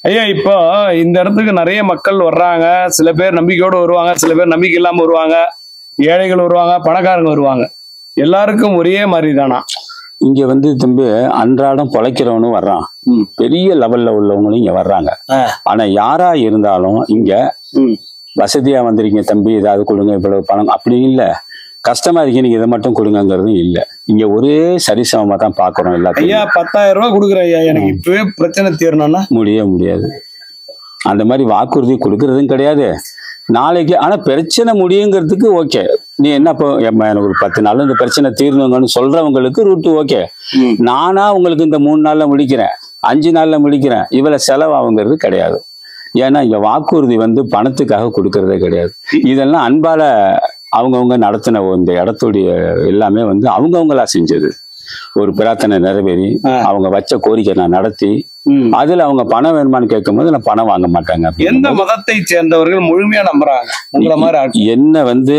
ஐயா இப்போ இந்த இடத்துக்கு நிறைய மக்கள் வர்றாங்க. சில பேர் நம்பிக்கையோடு வருவாங்க, சில பேர் நம்பிக்கை இல்லாம வருவாங்க, ஏழைகள் வருவாங்க, பணக்காரங்க வருவாங்க. எல்லாருக்கும் ஒரே மாதிரி தானா? இங்க வந்து தம்பி அன்றாடம் பொழைக்கிறவனும் வர்றான், பெரிய லெவல்ல உள்ளவங்களும் இங்க வர்றாங்க. ஆனா யாரா இருந்தாலும் இங்க வசதியா வந்திருக்கீங்க தம்பி, ஏதாவது கொடுங்க, இவ்வளவு பணம் அப்படி இல்ல, கஷ்டமா இருக்கீங்க நீங்க இதை மட்டும் கொடுங்கிறதும் இல்ல. இங்க ஒரே சரிசமமா தான் பாக்குறோம் எல்லாத்தையும். ஐயா 10,000 ரூபாய் கொடுக்குறேன் ஐயா, எனக்கு இப்பவே பிரச்சனை தீரணும்னா முடியாது. அந்த மாதிரி வாக்குறுதி கொடுக்கறதும் கிடையாது நாளைக்கு. ஆனா பிரச்சனை முடியுங்கிறதுக்கு ஓகே, நீ என்ன இப்போ எனக்கு ஒரு 10 நாள் இந்த பிரச்சனை தீர்ணுங்கன்னு சொல்றவங்களுக்கு ரூட்டு ஓகே. நானா உங்களுக்கு இந்த 3 நாள்ல முடிக்கிறேன், 5 நாள்ல முடிக்கிறேன், இவ்வளவு செலவாகுங்கிறது கிடையாது. ஏன்னா இங்க வாக்குறுதி வந்து பணத்துக்காக கொடுக்கறதே கிடையாது. இதெல்லாம் அன்பால அவங்கவுங்க நடத்தின இந்த இடத்துடைய எல்லாமே வந்து அவங்கவுங்களா செஞ்சது. ஒரு பிரார்த்தனை நிறைவேறி அவங்க வச்ச கோரிக்கை நான் நடத்தி அதுல அவங்க பணம் வேணுமான்னு கேட்கும் போது நான் பணம் வாங்க மாட்டாங்க. எந்த மதத்தை சேர்ந்தவர்கள் முழுமையா நம்புறாங்க உங்களை மாதிரி? என்ன வந்து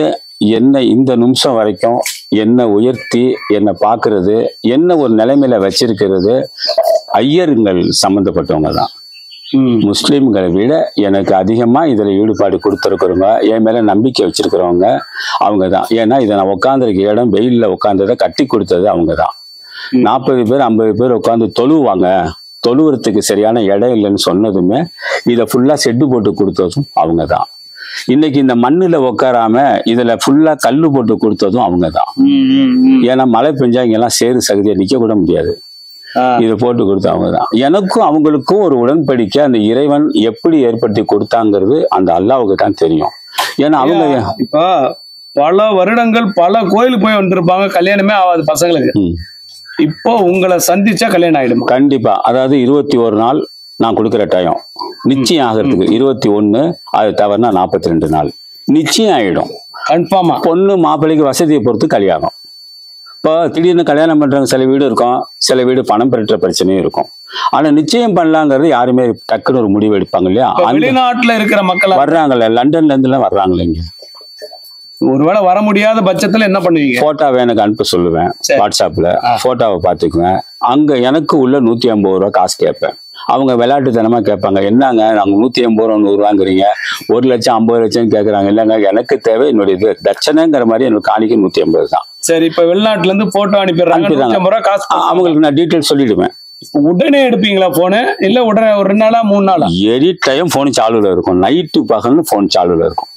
என்ன இந்த நிமிஷம் வரைக்கும் என்ன உயர்த்தி என்ன பாக்குறது, என்ன ஒரு நிலைமையில வச்சிருக்கிறது ஐயருங்கள் சம்பந்தப்பட்டவங்க தான். முஸ்லிம்களை விட எனக்கு அதிகமா இதுல ஈடுபாடு கொடுத்துருக்கிறவங்க, என் மேல நம்பிக்கை வச்சிருக்கிறவங்க அவங்க தான். ஏன்னா இதை நான் உட்காந்துருக்க இடம் வெயில்ல உட்காந்ததை கட்டி கொடுத்தது அவங்க தான். 40 பேர் 50 பேர் உட்காந்து தொழுவாங்க, தொழுவுறதுக்கு சரியான இடம் இல்லைன்னு சொன்னதுமே இதை ஃபுல்லா செட்டு போட்டு கொடுத்ததும் அவங்க தான். இன்னைக்கு இந்த மண்ணுல உட்காராம இதுல ஃபுல்லா கல்லு போட்டு கொடுத்ததும் அவங்க தான். ஏன்னா மழை பெஞ்சா இங்கெல்லாம் சேறு சகதியா நிக்க கூட முடியாது, இதை போட்டு கொடுத்தவங்க தான். எனக்கும் அவங்களுக்கும் ஒரு உடன்படிக்கை அந்த இறைவன் எப்படி ஏற்படுத்தி கொடுத்தாங்கிறது அந்த அல்லாவுக்கு தான் தெரியும். ஏன்னா அவங்க இப்ப பல வருடங்கள் பல கோயிலுக்கு போய் வந்திருப்பாங்க, கல்யாணமே ஆகாது பசங்களுக்கு. இப்போ உங்களை சந்திச்சா கல்யாணம் ஆயிடும் கண்டிப்பா. அதாவது 21 நாள் நான் கொடுக்குற டைம் நிச்சயம் ஆகிறதுக்கு, 21 அது தவறுனா 42 நாள் நிச்சயம் ஆயிடும் கன்ஃபார்மா. பொண்ணு மாப்பிள்ளைக்கு வசதியை பொறுத்து கல்யாணம். இப்போ திடீர்னு கல்யாணம் பண்றவங்க சில வீடு இருக்கும், சில வீடு பணம் பெற்ற பிரச்சனையும் இருக்கும். ஆனா நிச்சயம் பண்ணலாங்கிறது யாருமே டக்குன்னு ஒரு முடிவு எடுப்பாங்க இல்லையா? வெளிநாட்டுல இருக்கிற மக்கள் வர்றாங்கல்ல, லண்டன்ல இருந்து எல்லாம் வர்றாங்களே இங்க. ஒருவேளை வர முடியாத பட்சத்துல என்ன பண்ணுவீங்க? போட்டோவை எனக்கு அனுப்ப சொல்லுவேன், வாட்ஸ்அப்ல போட்டோவை பார்த்துக்குவேன். அங்க எனக்கு உள்ள 150 ரூபா காசு கேட்பேன். அவங்க விளையாட்டுத்தனமா கேட்பாங்க, என்னங்க நாங்க 150 ரூபா 100 ரூபாங்கிறீங்க, 1 லட்சம் 50 லட்சம் கேட்கறாங்க. இல்லைங்க எனக்கு தேவை என்னுடைய இது தட்சணைங்கிற மாதிரி எனக்கு காணிக்க 150 தான். சரி, இப்ப வெளிநாட்டுல இருந்து போட்டோ அனுப்பிடுறாங்க, காசு அவங்களுக்கு நான் டீட்டெயில் சொல்லிடுவேன். உடனே எடுப்பீங்களா போனு? இல்ல உடனே ஒரு 2 நாளா 3 நாளா? எனி டைம் போன் சாலுல இருக்கும், நைட்டு பகல்னு போன் சாலுல இருக்கும்.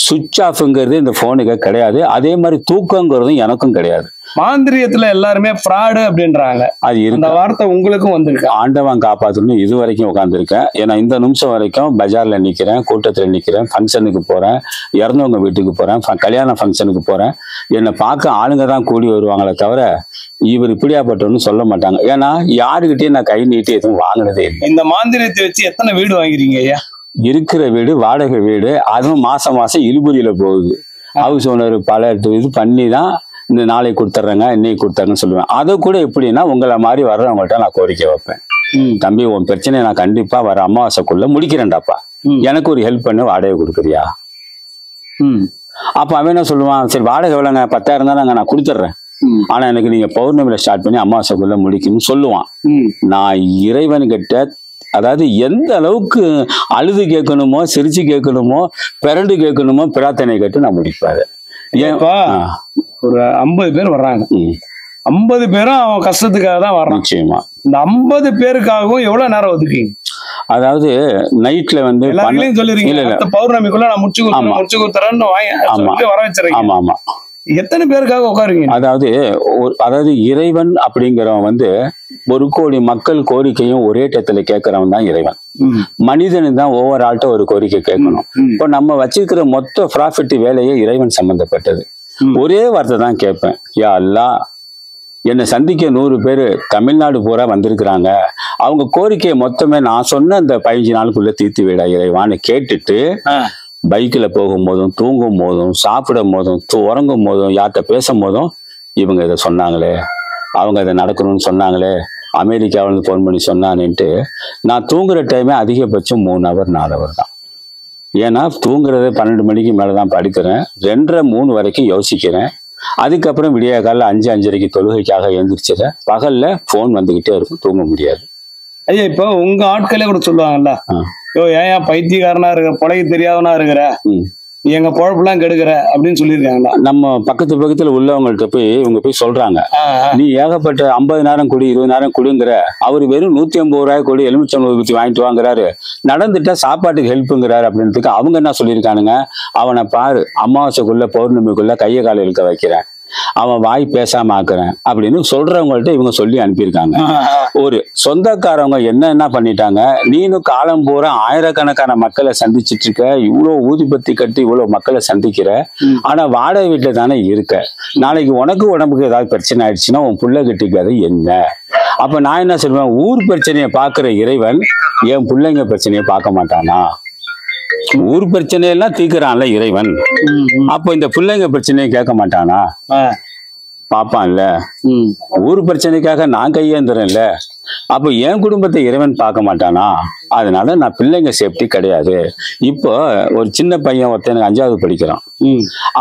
சுவிட்ச் ஆஃப்ங்கிறது இந்த போனுக்கு கிடையாது. அதே மாதிரி தூக்கங்கிறதும் எனக்கும் கிடையாது. மாந்திரியத்துல எல்லாருமே ஃப்ராடு அப்படின்றாங்க, அது இந்த வார்த்தை உங்களுக்கும் வந்திருக்கு? ஆண்டவன் காப்பாத்தணும் இது வரைக்கும் உட்காந்துருக்கேன். ஏன்னா இந்த நிமிஷம் வரைக்கும் பஜார்ல நிக்கிறேன், கூட்டத்துல நிக்கிறேன், ஃபங்க்ஷனுக்கு போறேன், இறந்தவங்க வீட்டுக்கு போறேன், கல்யாண ஃபங்க்ஷனுக்கு போறேன். என்னை பார்க்க ஆளுங்க தான் கூடி வருவாங்களே தவிர இவர் இப்படியாப்பட்டோன்னு சொல்ல மாட்டாங்க. ஏன்னா யாருக்கிட்டையும் நான் கை நீட்டி எதுவும் வாங்கினதே இல்லை. இந்த மாந்திரியத்தை வச்சு எத்தனை வீடு வாங்கிறீங்க ஐயா? இருக்கிற வீடு வாடகை வீடு, அதுவும் மாசம் மாசம் இழுபறியில போகுது. ஹவுஸ் ஓனர் பல இது பண்ணி தான் இந்த நாளைக்கு கொடுத்துட்றேங்க இன்னைக்கு கொடுத்தாங்கன்னு சொல்லுவேன். அதை கூட எப்படின்னா உங்களை மாதிரி வர்றவங்கள்ட்ட நான் கோரிக்கை வைப்பேன், தம்பி உன் பிரச்சனையை நான் கண்டிப்பா வர அமாவாசைக்குள்ள முடிக்கிறேன்டாப்பா, எனக்கு ஒரு ஹெல்ப் பண்ண வாடகை கொடுக்குறியா? அப்ப அவன் என்ன சொல்லுவான், சரி வாடகை எவ்வளோங்க, 10,000 தானங்க நான் கொடுத்துட்றேன், ஆனா எனக்கு நீங்க பௌர்ணமியில ஸ்டார்ட் பண்ணி அமாவாசைக்குள்ள முடிக்கணும்னு சொல்லுவான். நான் இறைவன்கிட்ட அதாவது எந்த அளவுக்கு அழுது கேட்கணுமோ, சிரிச்சு கேட்கணுமோ, பிறண்டு கேட்கணுமோ பிரார்த்தனை கேட்டு நான் முடிப்பாரு. ஏப்பா ஒரு 50 பேர் வர்றாங்க, 50 பேரும் அவன் கஷ்டத்துக்காக தான் வர்றான். நிச்சயமா இந்த 50 பேருக்காகவும் எவ்வளவு நேரம் ஒதுக்கீங்க? அதாவது நைட்ல வந்து சொல்லிருக்கீங்க பௌர்ணமிக்குள்ள நான் முடிச்சு கொடுத்துறேன்னு வர வச்சிருக்கேன். ஆமா ஆமா. எத்தனை பேருக்காக உட்காருங்க? அதாவது இறைவன் அப்படிங்கிறவன் வந்து 1 கோடி மக்கள் கோரிக்கையும் ஒரே டயத்துல கேட்கறவன் தான் இறைவன். மனிதனு தான் ஒவ்வொரு ஆள்கிட்ட ஒரு கோரிக்கை கேட்கணும். இப்போ நம்ம வச்சிருக்கிற மொத்த ப்ராஃபிட் வேலையே இறைவன் சம்பந்தப்பட்டது. ஒரே வார்த்தை தான் கேட்பேன், யா அல்லாஹ் என்னை சந்திக்க 100 பேர் தமிழ்நாடு பூரா வந்திருக்கிறாங்க, அவங்க கோரிக்கையை மொத்தமே நான் சொன்ன அந்த 15 நாளுக்குள்ள தீர்த்து விடா இறைவான்னு கேட்டுட்டு பைக்கில் போகும்போதும் தூங்கும் போதும் சாப்பிடும் போதும் உறங்கும் போதும் யார்கிட்ட பேசும் போதும் இவங்க இதை சொன்னாங்களே, அவங்க இதை நடக்கணும்னு சொன்னாங்களே, அமெரிக்காவிலேருந்து ஃபோன் பண்ணி சொன்னான்னுட்டு நான் தூங்குற டைமே அதிகபட்சம் 3 ஹவர் 4 ஹவர் தான். ஏன்னா தூங்குறது 12 மணிக்கு மேலே தான் படுக்கிறேன், 2:30 3 வரைக்கும் யோசிக்கிறேன். அதுக்கப்புறம் விடிய காலையில் 5 5:30 தொழுகைக்காக எழுந்திரிச்சிடுறேன். பகலில் ஃபோன் வந்துக்கிட்டே இருக்கும், தூங்க முடியாது. ஐயா இப்போ உங்க ஆட்களே கூட சொல்லுவாங்கல்ல, யோ ஏன் பைத்தியக்காரனா இருக்கிற, பொழைக்க தெரியாதவனா இருக்கிற, எங்க பொழப்பெல்லாம் கெடுக்கிற அப்படின்னு சொல்லியிருக்காங்களா? நம்ம பக்கத்துல உள்ளவங்கள்ட்ட போய் இவங்க போய் சொல்றாங்க, நீ ஏகப்பட்ட 50,000 கொடு 20,000 கொடுங்கிற, அவரு வெறும் 150 ரூபாய் கொடு எலுமிச்சம்பழம் ஊத்தி வாங்கிட்டு வாங்குறாரு, நடந்துட்டா சாப்பாட்டுக்கு ஹெல்ப்புங்கிறாரு அப்படின்றதுக்கு அவங்க என்ன சொல்லியிருக்கானுங்க, அவனை பாரு அமாவாசைக்குள்ள பௌர்ணமிக்குள்ள கையை காலை இழுக்க வைக்கிறேன், அவன் வாய் பேசாம ஆக்குறேன் அப்படின்னு சொல்றவங்கள்ட்ட இவங்க சொல்லி அனுப்பியிருக்காங்க. ஒரு சொந்தக்காரவங்க என்ன பண்ணிட்டாங்க, நீனும் காலம் பூரா ஆயிரக்கணக்கான மக்களை சந்திச்சிட்டு இருக்க, இவ்வளவு ஊதிபத்தி கட்டி இவ்வளவு மக்களை சந்திக்கிற, ஆனா வாடகை வீட்டுல தானே இருக்க, நாளைக்கு உனக்கு உடம்புக்கு ஏதாவது பிரச்சனை ஆயிடுச்சுன்னா உன் புள்ள கட்டிக்காது என்ன? அப்ப நான் என்ன சொல்லுவேன், ஊர் பிரச்சனையை பாக்குற இறைவன் என் பிள்ளைங்க பிரச்சனையை பார்க்க மாட்டானா? ஊர் பிரச்சனையெல்லாம் தீர்க்கிறான்ல இறைவன், அப்ப இந்த பிள்ளைங்க பிரச்சனையை கேட்க மாட்டானா? பாப்பான்ல. ஊர் பிரச்சனைக்காக நான் கையேந்துறேன்ல, அப்ப என் குடும்பத்தை இறைவன் பார்க்க மாட்டானா? அதனால நான் பிள்ளைங்க சேஃப்டி கிடையாது. இப்போ ஒரு சின்ன பையன் ஒருத்தன் எனக்கு 5வது படிக்கிறான்,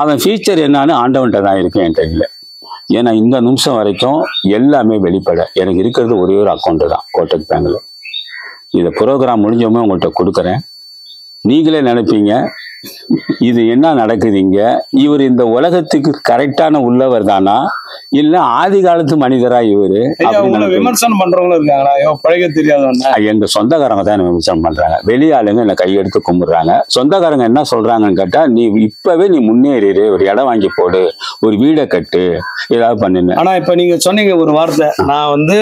அவன் ஃபியூச்சர் என்னன்னு ஆண்டவன்கிட்ட தான் இருக்கு, என்கிட்ட இல்லை. ஏன்னா இந்த நிமிஷம் வரைக்கும் எல்லாமே வெளிப்பட எனக்கு இருக்கிறது ஒரே ஒரு அக்கௌண்ட் தான், கோட்டக் பேங்க்ல. இதை ப்ரோக்ராம் முடிஞ்சோமே உங்கள்கிட்ட கொடுக்குறேன். நீங்களே நினைப்பீங்க இது என்ன நடக்குதுங்க, இவர் இந்த உலகத்துக்கு கரெக்டான உள்ளவர் தானா, இல்ல ஆதி காலத்து மனிதரா இவரு? விமர்சனம் பண்றவங்க இருக்காங்களா, பழக தெரியாதவங்க? எங்க சொந்தக்காரங்க தான் விமர்சனம் பண்றாங்க, வெளியாளுங்க என்ன கையெடுத்து கும்பிடுறாங்க. சொந்தக்காரங்க என்ன சொல்றாங்கன்னு கேட்டா, நீ இப்பவே நீ முன்னேறிடு, ஒரு இடம் வாங்கி போடு, ஒரு வீடை கட்டு, ஏதாவது பண்ணுன்னு. ஆனா இப்ப நீங்க சொன்னீங்க ஒரு வார்த்தை, நான் வந்து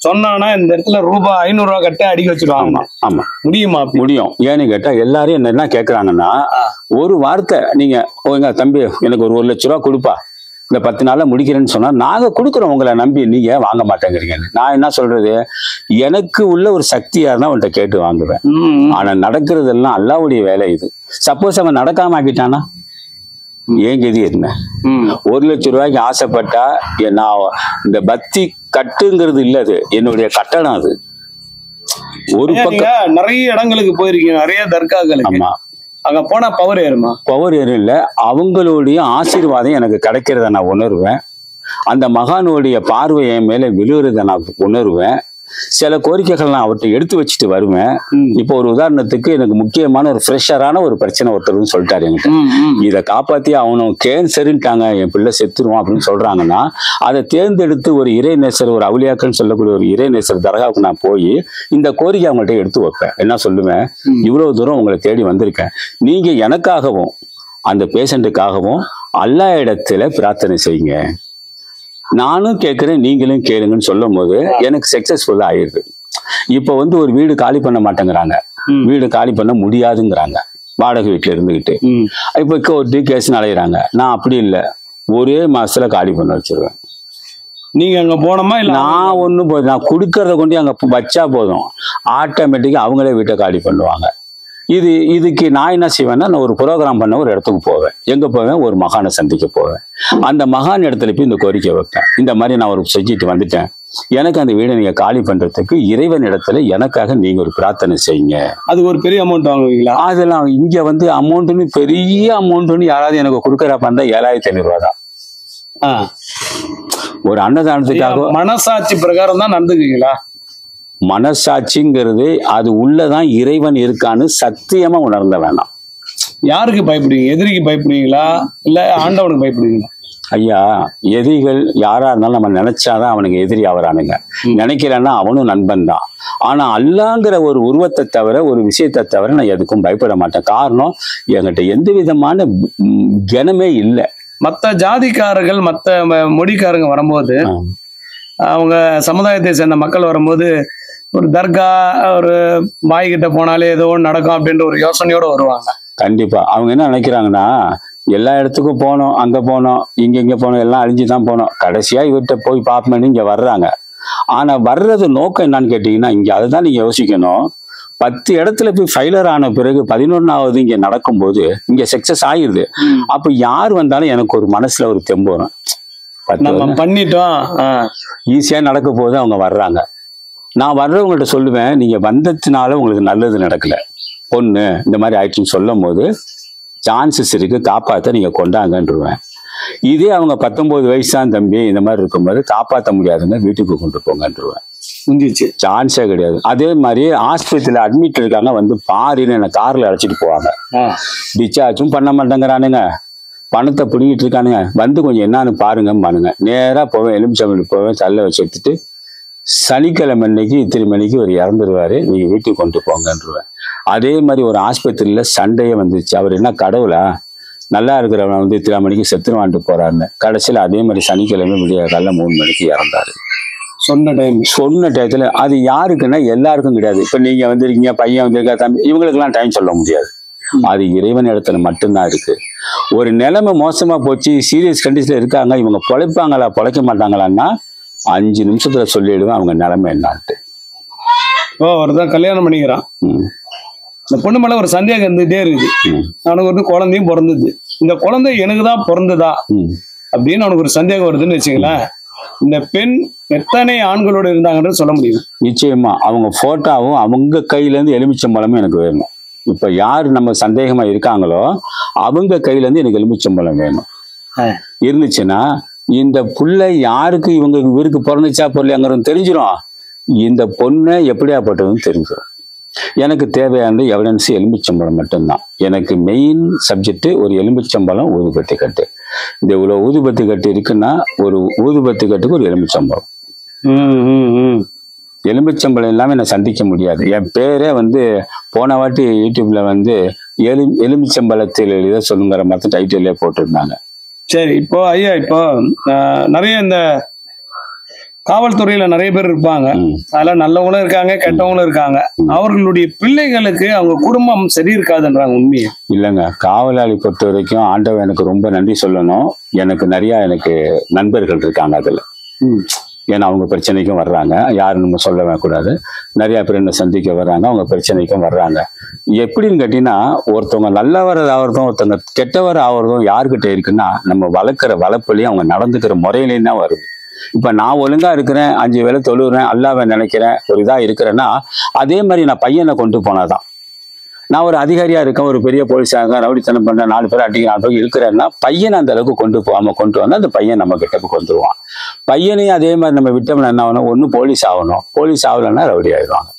சொன்னா இந்த இடத்துல ரூபாய் 500 ரூபாய் கட்ட அடிக்க வச்சிருவாங்க. ஆமா முடியுமா? முடியும். ஏன்னு கேட்டா எல்லாரும் என்ன கேக்குறாங்கன்னா, ஒரு வார்த்தை நீங்க தம்பி எனக்கு ஒரு 1 லட்ச ரூபா கொடுப்பா, இந்த 10 நாள்ல முடிக்கிறேன்னு சொன்னா நாங்க கொடுக்குறோம், உங்களை நம்பி நீங்க வாங்க மாட்டேங்கிறீங்க. நான் என்ன சொல்றது, எனக்கு உள்ள ஒரு சக்தியா தான் உன்கிட்ட கேட்டு வாங்குவேன். ஆனா நடக்கிறது எல்லாம் அல்லாவுடைய வேலை. இது சப்போஸ் அவன் நடக்காம ஆக்கிட்டானா ஏன் கதி என்ன? 1 லட்ச ரூபாய்க்கு ஆசைப்பட்டா நான் இந்த பக்தி கட்டுங்கிறது இல்ல, அது என்னுடைய கட்டணம். அது ஒரு பக்கம் நிறைய இடங்களுக்கு போயிருக்கீங்க, நிறைய தர்காக்களுக்கு. ஆமா, அங்க போனா பவர் ஏறுமா? பவர் ஏறும் இல்ல, அவங்களுடைய ஆசீர்வாதம் எனக்கு கிடைக்கிறத நான் உணர்வேன். அந்த மகானுடைய பார்வை என் மேல விழுவுறத நான் உணர்வேன். சில கோரிக்கைகள் நான் அவர்கிட்ட எடுத்து வச்சுட்டு வருவேன். இப்போ ஒரு உதாரணத்துக்கு எனக்கு முக்கியமான ஒரு ஃப்ரெஷரான ஒரு பிரச்சனை ஒருத்தர் சொல்லிட்டாரு என்கிட்ட, இதை காப்பாத்தி அவனும் கேன்சருன்ட்டாங்க, என் பிள்ளை செத்துருவான் அப்படின்னு சொல்றாங்கன்னா, அதை தேர்ந்தெடுத்து ஒரு இறைநேசர், ஒரு அவுலியாக்கள்னு சொல்லக்கூடிய ஒரு இறைநேசர் தர்காவுக்கு நான் போய் இந்த கோரிக்கை அவங்கள்ட்ட எடுத்து வைப்பேன். என்ன சொல்லுவேன், இவ்வளவு தூரம் உங்களை தேடி வந்திருக்கேன், நீங்க எனக்காகவும் அந்த பேஷண்ட்டுக்காகவும் அல்லாஹ் இடத்துல பிரார்த்தனை செய்யுங்க, நானும் கேட்கிறேன் நீங்களும் கேளுங்கன்னு சொல்லும் போது எனக்கு சக்சஸ்ஃபுல்லா ஆயிடுது. இப்ப ஒரு வீடு காலி பண்ண மாட்டேங்கிறாங்க, வீடு காலி பண்ண முடியாதுங்கிறாங்க வாடகை வீட்டுல இருந்துகிட்டு. இப்ப கோர்ட்டு கேஸ் அலையிறாங்க. நான் அப்படி இல்லை, ஒரே மாசத்துல காலி பண்ண வச்சிருவேன். நீங்க அங்க போனோமா இல்ல? நான் ஒண்ணும் போதும், நான் கொடுக்கறத கொண்டு அங்க வச்சா போதும், ஆட்டோமேட்டிக்கா அவங்களே வீட்டை காலி பண்ணுவாங்க. இதுக்கு நான் என்ன செய்வேன்னா, நான் ஒரு ப்ரோக்ராம் பண்ண ஒரு இடத்துக்கு போவேன். எங்க போவேன், ஒரு மகானை சந்திக்க போவேன். அந்த மகான் இடத்துல போய் இந்த கோரிக்கை வைப்பேன், இந்த மாதிரி நான் ஒரு செஞ்சுட்டு வந்துட்டேன், எனக்கு அந்த வீடை நீங்க காலி பண்றதுக்கு இறைவன் இடத்துல எனக்காக நீங்க ஒரு பிரார்த்தனை செய்யுங்க. அது ஒரு பெரிய அமௌண்ட் வாங்குவீங்களா? அதெல்லாம் இங்க அமௌண்ட்னு பெரிய அமௌண்ட்னு யாராவது எனக்கு கொடுக்கறப்ப இருந்தா 7,500 ரூபா தான். ஒரு அன்னதானத்துக்காக மனசாட்சி பிரகாரம் தான் நடந்துக்குவீங்களா? மனசாட்சிங்கிறது அது உள்ளதான் இறைவன் இருக்கான்னு சத்தியமா உணர்ந்த வேணாம். யாருக்கு பயப்படுவீங்க? எதிரிக்கு பயப்படுவீங்களா இல்ல ஆண்டவனுக்கு பயப்படுவீங்களா? ஐயா, எதிரிகள் யாரா இருந்தாலும் நம்ம நினைச்சாதான் அவனுக்கு எதிரி ஆவறானுங்க. நினைக்கிறேன்னா அவனும் நண்பன் தான். ஆனா அல்லாங்கிற ஒரு உருவத்தை தவிர, ஒரு விஷயத்தை தவிர நான் எதுக்கும் பயப்பட மாட்டேன். காரணம், என்கிட்ட எந்த விதமான கனமே இல்லை. மற்ற ஜாதிக்காரர்கள் மற்ற மொழிக்காரங்க வரும்போது, அவங்க சமுதாயத்தை சேர்ந்த மக்கள் வரும்போது, ஒரு தர்கா ஒரு பாய்கிட்ட போனாலே ஏதோ ஒன்று நடக்கும் அப்படின்ற ஒரு யோசனையோட வருவாங்க. கண்டிப்பா அவங்க என்ன நினைக்கிறாங்கன்னா, எல்லா இடத்துக்கும் போனோம், அங்க போனோம், இங்க போனோம், எல்லாம் அழிஞ்சுதான் போனோம், கடைசியா இவர்கிட்ட போய் பார்ப்போம்னு இங்க வர்றாங்க. ஆனா வர்றது நோக்கம் என்னன்னு கேட்டீங்கன்னா, இங்க அதுதான் நீங்க யோசிக்கணும். 10 இடத்துல போய் ஃபெயிலர் ஆன பிறகு 11வது இங்க நடக்கும்போது இங்க சக்சஸ் ஆயிடுது. அப்ப யார் வந்தாலும் எனக்கு ஒரு மனசுல ஒரு தெம்பு வரும், பண்ணிட்டோம், ஈஸியா நடக்க போது அவங்க வர்றாங்க. நான் வர்றவங்கள்ட்ட சொல்லுவேன், நீங்க வந்ததுனால உங்களுக்கு நல்லது நடக்கல, பொண்ணு இந்த மாதிரி ஆயிடுச்சுன்னு சொல்லும் போது சான்சஸ் இருக்கு, காப்பாற்ற நீங்க கொண்டாங்கன்றுவேன். இதே அவங்க 19 வயசு தான் தம்பி இந்த மாதிரி இருக்கும்போது காப்பாற்ற முடியாதுங்க, வீட்டுக்கு கொண்டு போங்கன்றுவேன். முடிஞ்சிச்சு, சான்ஸே கிடையாது. அதே மாதிரி ஆஸ்பத்திரியில அட்மிட் இருக்காங்க, வந்து பாருன்னு என்ன கார்ல அழைச்சிட்டு போவாங்க. டிஸ்சார்ஜும் பண்ண மாட்டேங்கிறானுங்க, பணத்தை பிடிங்கிட்டு இருக்கானுங்க. வந்து கொஞ்சம் என்னன்னு பாருங்க. நேரா போவேன், எலுமிச்சம்பழம் போவேன், தள்ள வச்சு எடுத்துட்டு சனிக்கிழமை அன்னைக்கு இத்தனை மணிக்கு ஒரு இறந்துருவாரு, நீங்க வீட்டுக்கு கொண்டு போங்கன்றுவேன். அதே மாதிரி ஒரு ஆஸ்பத்திரியில சண்டையே வந்துச்சு. அவர் என்ன கடவுளா, நல்லா இருக்கிறவன் வந்து இத்தனை மணிக்கு செத்துருவான்ட்டு போறாருன்னு. கடைசியில் அதே மாதிரி சனிக்கிழமை விடிய காலைல 3 மணிக்கு இறந்தாரு. சொன்ன டயத்துல. அது யாருக்குன்னா எல்லாருக்கும் கிடையாது. இப்ப நீங்க வந்திருக்கீங்க, பையன் வந்திருக்கா, தம்பி, இவங்களுக்கெல்லாம் டைம் சொல்ல முடியாது. அது இறைவன் இடத்துல மட்டும்தான் இருக்கு. ஒரு நிலைமை மோசமா போச்சு, சீரியஸ் கண்டிஷன்ல இருக்காங்க, இவங்க பொழைப்பாங்களா பொழைக்க மாட்டாங்களான்னா 5 நிமிஷத்துல சொல்லிடுவேன் அவங்க நிலைமை என்னான்ட்டு. ஒருதான் கல்யாணம் பண்ணிக்கிறான், இந்த பொண்ணு மேல ஒரு சந்தேகம் இருந்துகிட்டே இருக்குது. அவனுக்கு வந்து குழந்தையும் பிறந்தது, இந்த குழந்தை எனக்கு தான் பிறந்ததா அப்படின்னு அவனுக்கு ஒரு சந்தேகம் வருதுன்னு வச்சுங்களேன். இந்த பெண் எத்தனை ஆண்களோடு இருந்தாங்கன்னு சொல்ல முடியும்? நிச்சயமா அவங்க போட்டோவும் அவங்க கையில இருந்து எலுமிச்சம்பழமும் எனக்கு வேணும். இப்ப யாரு நம்ம சந்தேகமா இருக்காங்களோ அவங்க கையில இருந்து எனக்கு எலுமிச்சம்பழம் வேணும். இருந்துச்சுன்னா இந்த புள்ள யாருக்கு இவருக்கு பிறந்துச்சா பொருளைங்கிறது தெரிஞ்சிடும், இந்த பொண்ணை எப்படியாப்பட்டதுன்னு தெரிஞ்சிடும். எனக்கு தேவையான எவிடன்ஸ் எலுமிச்சம்பழம் மட்டும்தான். எனக்கு மெயின் சப்ஜெக்ட் ஒரு எலுமிச்சம்பழம், ஊதுபத்தி கட்டு. இந்த இவ்வளவு ஊதுபத்தி கட்டு இருக்குன்னா ஒரு ஊதுபத்தி கட்டுக்கு ஒரு எலுமிச்சம்பழம். எலுமிச்சம்பழம் இல்லாம என்னை சந்திக்க முடியாது. என் பேரே வந்து போன வாட்டி யூடியூப்ல வந்து எலுமிச்சம்பழத்தில் எழுத சொல்லுங்கிற மாதிரி டைட்டிலே போட்டிருந்தாங்க. சரி, இப்போ ஐயா, இப்போ நிறைய இந்த காவல்துறையில நிறைய பேர் இருப்பாங்க, அதெல்லாம் நல்லவங்களும் இருக்காங்க, கெட்டவங்களும் இருக்காங்க. அவர்களுடைய பிள்ளைகளுக்கு அவங்க குடும்பம் சரி இருக்காதுன்றாங்க. உண்மையா? இல்லைங்க, காவலாளி பொறுத்த வரைக்கும் ஆண்டவன் எனக்கு ரொம்ப நன்றி சொல்லணும். எனக்கு நண்பர்கள் இருக்காங்க அதுல. ஏன்னா அவங்க பிரச்சனைக்கும் வர்றாங்க, யாரும் நம்ம சொல்லவே கூடாது. நிறைய பேர் என்ன சந்திக்க வர்றாங்க, அவங்க பிரச்சனைக்கும் வர்றாங்க. எப்படின்னு கேட்டீங்கன்னா, ஒருத்தவங்க நல்லவர் ஆகிறதும் ஒருத்தவங்க கெட்டவர் ஆகிறதும் யாருக்கிட்ட இருக்குன்னா நம்ம வளர்க்குற வளர்ப்புலையும் அவங்க நடந்துக்கிற முறையிலையும் தான் வருது. இப்ப நான் ஒழுங்கா இருக்கிறேன், 5 வேளை தொழுகிறேன், அல்லாஹ்வை நினைக்கிறேன், ஒரு இதா இருக்கிறேன்னா அதே மாதிரி நான் பையனை கொண்டு போனாதான். நான் ஒரு அதிகாரியா இருக்கேன், ஒரு பெரிய போலீஸா இருக்கேன், ரவுடித்தனம் பண்றேன், 4 பேர் அடிக்க இருக்கிறேன்னா பையனை அந்த அளவுக்கு கொண்டு வந்தா அந்த பையன் நம்ம கிட்ட வந்துருவான். பையனையும் அதே மாதிரி நம்ம விட்டோம்னா என்ன ஆகணும், ஒண்ணு போலீஸ் ஆகணும், போலீஸ் ஆகலைன்னா ரவுடி ஆயிடுவாங்க.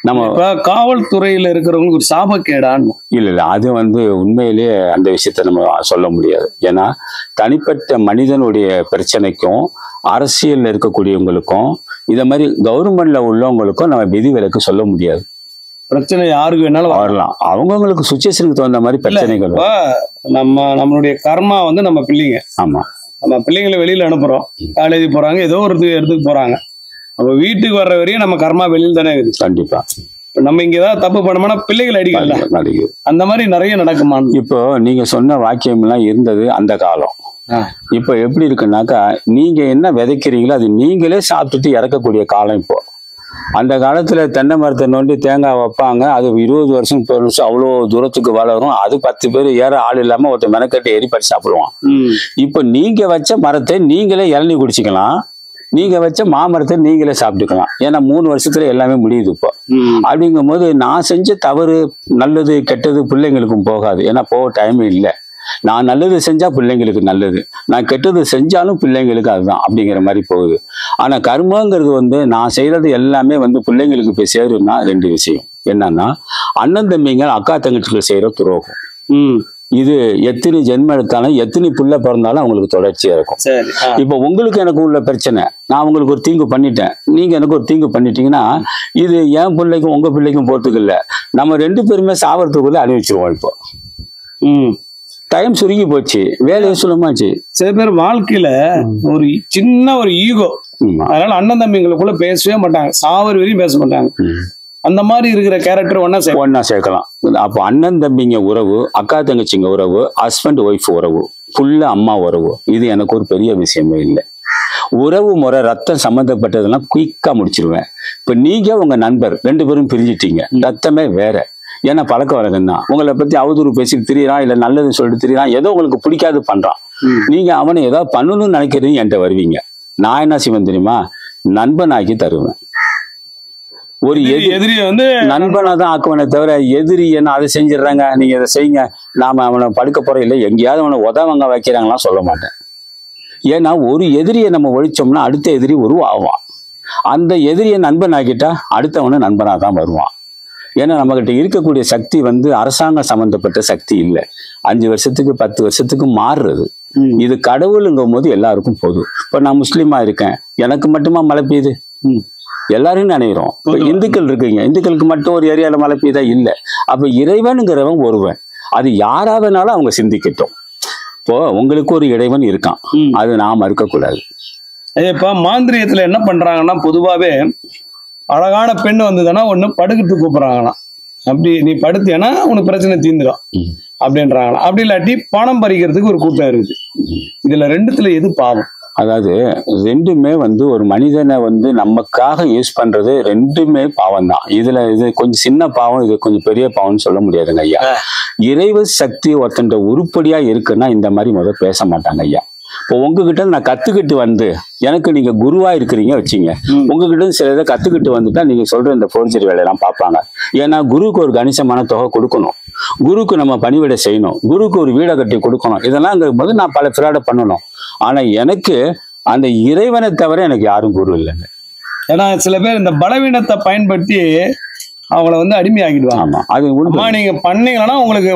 நம்ம காவல்துறையில இருக்கிறவங்களுக்கு ஒரு சாபக்கேடான்னு இல்ல, அது வந்து உண்மையிலேயே அந்த விஷயத்த நம்ம சொல்ல முடியாது. ஏன்னா தனிப்பட்ட மனிதனுடைய பிரச்சனைக்கும் அரசியல்ல இருக்கக்கூடியவங்களுக்கும் இத மாதிரி கவர்மெண்ட்ல உள்ளவங்களுக்கும் நம்ம விதிவிலக்கு சொல்ல முடியாது. பிரச்சனை யாருக்கு வேணாலும் வரலாம், அவங்களுக்கு சுச்சுவேஷனுக்கு தகுந்த மாதிரி பிரச்சனைகள். நம்மளுடைய கர்மா வந்து நம்ம பிள்ளைங்க. ஆமா, நம்ம பிள்ளைங்களை வெளியில அனுப்புறோம், காலேஜ் போறாங்க, ஏதோ ஒரு இடத்துக்கு போறாங்க, நம்ம வீட்டுக்கு வர்ற வரையும் நம்ம கர்மா வெளியில் தானே இருக்குது. கண்டிப்பா நம்ம இங்க ஏதாவது தப்பு பண்ணோம்னா பிள்ளைகள் அடிக்கல, அந்த மாதிரி நிறைய நடக்குமா? இப்போ நீங்க சொன்ன வாக்கியம் எல்லாம் இருந்தது அந்த காலம். இப்போ எப்படி இருக்குன்னாக்கா, நீங்க என்ன விதைக்கிறீங்களோ அது நீங்களே சாப்பிட்டுட்டு இறக்கக்கூடிய காலம் இப்போ. அந்த காலத்துல தென்னை மரத்தை நோண்டி தேங்காய் வைப்பாங்க, அது 20 வருஷம் 30 வருஷம் அவ்வளோ தூரத்துக்கு வளரும். அது 10 பேர் ஏற ஆள் இல்லாம ஒருத்தர் மெனக்கட்டு ஏறி பறிச்சு சாப்பிடுவான். இப்போ நீங்க வச்ச மரத்தை நீங்களே இளநீ குடிச்சிக்கலாம், நீங்க வச்ச மாமரத்தை நீங்களே சாப்பிட்டுக்கலாம். ஏன்னா 3 வருஷத்துல எல்லாமே முடியுது இப்போ. அப்படிங்கும் போது நான் செஞ்ச தவறு நல்லது கெட்டது பிள்ளைங்களுக்கும் போகாது, ஏன்னா போக டைம் இல்லை. நான் நல்லது செஞ்சா பிள்ளைங்களுக்கு நல்லது, நான் கெட்டது செஞ்சாலும் பிள்ளைங்களுக்கு அதுதான் அப்படிங்கிற மாதிரி போகுது. ஆனா கர்மங்கிறது வந்து நான் செய்யறது எல்லாமே வந்து பிள்ளைங்களுக்கு போய் சேரும்னா 2 விஷயம் என்னன்னா, அண்ணன் தம்பிங்க அக்கா தங்கச்சிகள் செய்யற துரோகம். இது எத்தனை ஜென்மம் எடுத்தாலும் எத்தனை புள்ள பிறந்தாலும் அவங்களுக்கு தொடர்ச்சியா இருக்கும். இப்ப உங்களுக்கு எனக்கு உள்ள பிரச்சனை, நான் உங்களுக்கு ஒரு தீங்கு பண்ணிட்டேன், நீங்க எனக்கு ஒரு தீங்கு பண்ணிட்டீங்கன்னா இது என் பிள்ளைக்கும் உங்க பிள்ளைக்கும் போறதுக்கு இல்லை, நம்ம 2 பேருமே சாவறதுக்குள்ள அணிவிச்சிருவோம். இப்போ டைம் சுருங்கி போச்சு, வேலையை சுலமாச்சு. சில பேர் வாழ்க்கையில ஒரு சின்ன ஒரு ஈகோ, அதனால அண்ணன் தம்பிங்களுக்குள்ள பேசவே மாட்டாங்க, சாவர வரையும் பேச மாட்டாங்க. அந்த மாதிரி இருக்கிற கேரக்டர் ஒன்னா சேர்க்கலாம். அப்போ அண்ணன் தம்பிங்க உறவு, அக்கா தங்கச்சிங்க உறவு, ஹஸ்பண்ட் ஒய்ஃப் உறவு, புள்ள அம்மா உறவு, இது எனக்கு ஒரு பெரிய விஷயமே இல்லை. உறவு முறை ரத்தம் சம்மந்தப்பட்டதெல்லாம் குயிக்கா முடிச்சிருவேன். இப்ப நீங்க உங்க நண்பர் 2 பேரும் பிரிஞ்சிட்டீங்க, ரத்தமே வேற, ஏன்னா பழக்க வழக்கம் தான். உங்களை பத்தி அவதூறு பேசிட்டு திரியறான், இல்ல நல்லதுன்னு சொல்லிட்டு திரியறான், ஏதோ உங்களுக்கு பிடிக்காது பண்றான், நீங்க அவனை ஏதாவது பண்ணணும்னு நினைக்கிறீங்க, என்கிட்ட வருவீங்க. நான் என்ன செய்வேன் தெரியுமா, நண்பனாக்கி தருவேன். ஒரு எதிரியை வந்து நண்பனா தான் ஆக்குவனே தவிர எதிரி என்ன அதை செஞ்சிடறாங்க நீங்க இதை செய்யுங்க நாம அவனை படுக்க போறோம் இல்லை எங்கேயாவது அவனை உதவங்க வைக்கிறாங்களாம் சொல்ல மாட்டேன். ஏன்னா ஒரு எதிரியை நம்ம ஒழிச்சோம்னா அடுத்த எதிரி உருவாவான். அந்த எதிரியை நண்பன் ஆக்கிட்டா அடுத்தவனை நண்பனாக தான் வருவான். ஏன்னா நம்மகிட்ட இருக்கக்கூடிய சக்தி வந்து அரசாங்கம் சம்பந்தப்பட்ட சக்தி இல்லை. 5 வருஷத்துக்கு 10 வருஷத்துக்கு மாறுறது. இது கடவுளுங்கும் போது எல்லாருக்கும் போதும். இப்ப நான் முஸ்லீமா இருக்கேன், எனக்கு மட்டுமா மழை பெய்யுது? எல்லாரும் நினைக்கிறோம். இப்ப இந்துக்கள் இருக்கீங்க, இந்துக்களுக்கு மட்டும் ஒரு ஏரியால மழை பெய்யுதா? இல்லை. அப்ப இறைவனுங்கிறவன் ஒருவன், அது யாராவதுனாலும் அவங்க சிந்திக்கட்டும். இப்போ உங்களுக்கு ஒரு இறைவன் இருக்கான், அது நாம் மறுக்கக்கூடாது. இப்ப மாந்திரியத்துல என்ன பண்றாங்கன்னா, பொதுவாவே அழகான பெண் வந்ததுன்னா ஒண்ணு படுக்கிட்டு கூப்பிடுறாங்களாம். அப்படி நீ படுத்தியன்னா உனக்கு பிரச்சனை தீந்துடும் அப்படின்றாங்களாம். அப்படி இல்லாட்டி பணம் பறிக்கிறதுக்கு ஒரு கூட்டம் இருக்குது. இதுல ரெண்டுத்துல எது பாவம்? அதாவது ரெண்டுமே வந்து ஒரு மனிதனை வந்து நமக்காக யூஸ் பண்றது ரெண்டுமே பாவம் தான். இதுல இது கொஞ்சம் சின்ன பாவம், இது கொஞ்சம் பெரிய பாவம்னு சொல்ல முடியாதுங்க ஐயா. இறைவ சக்தி ஒருத்தன் உருப்படியா இருக்குன்னா இந்த மாதிரி முதல் பேச மாட்டாங்க ஐயா. இப்போ உங்ககிட்ட நான் கத்துக்கிட்டு வந்து, எனக்கு நீங்க குருவா இருக்கிறீங்க வச்சுங்க, உங்ககிட்ட சில இதை கத்துக்கிட்டு வந்துட்டா நீங்க சொல்ற இந்த போர்ஜரி வேலையெல்லாம் பார்ப்பாங்க. ஏன்னா குருக்கு ஒரு கணிசமான தொகை கொடுக்கணும், குருக்கு நம்ம பணிவிடை செய்யணும், குருக்கு ஒரு வீடை கட்டி கொடுக்கணும். இதெல்லாம் போது நான் பல ஃப்ராடை பண்ணணும். ஆனா எனக்கு அந்த இறைவனை தவிர எனக்கு யாரும் குரு இல்லைங்க. ஏன்னா சில பேர் இந்த பலவீனத்தை பயன்படுத்தி அவங்கள வந்து அடிமையாகிடுவாங்க. ஆமா, அது உண்மை. நீங்க பண்ணீங்கன்னா உங்களுக்கு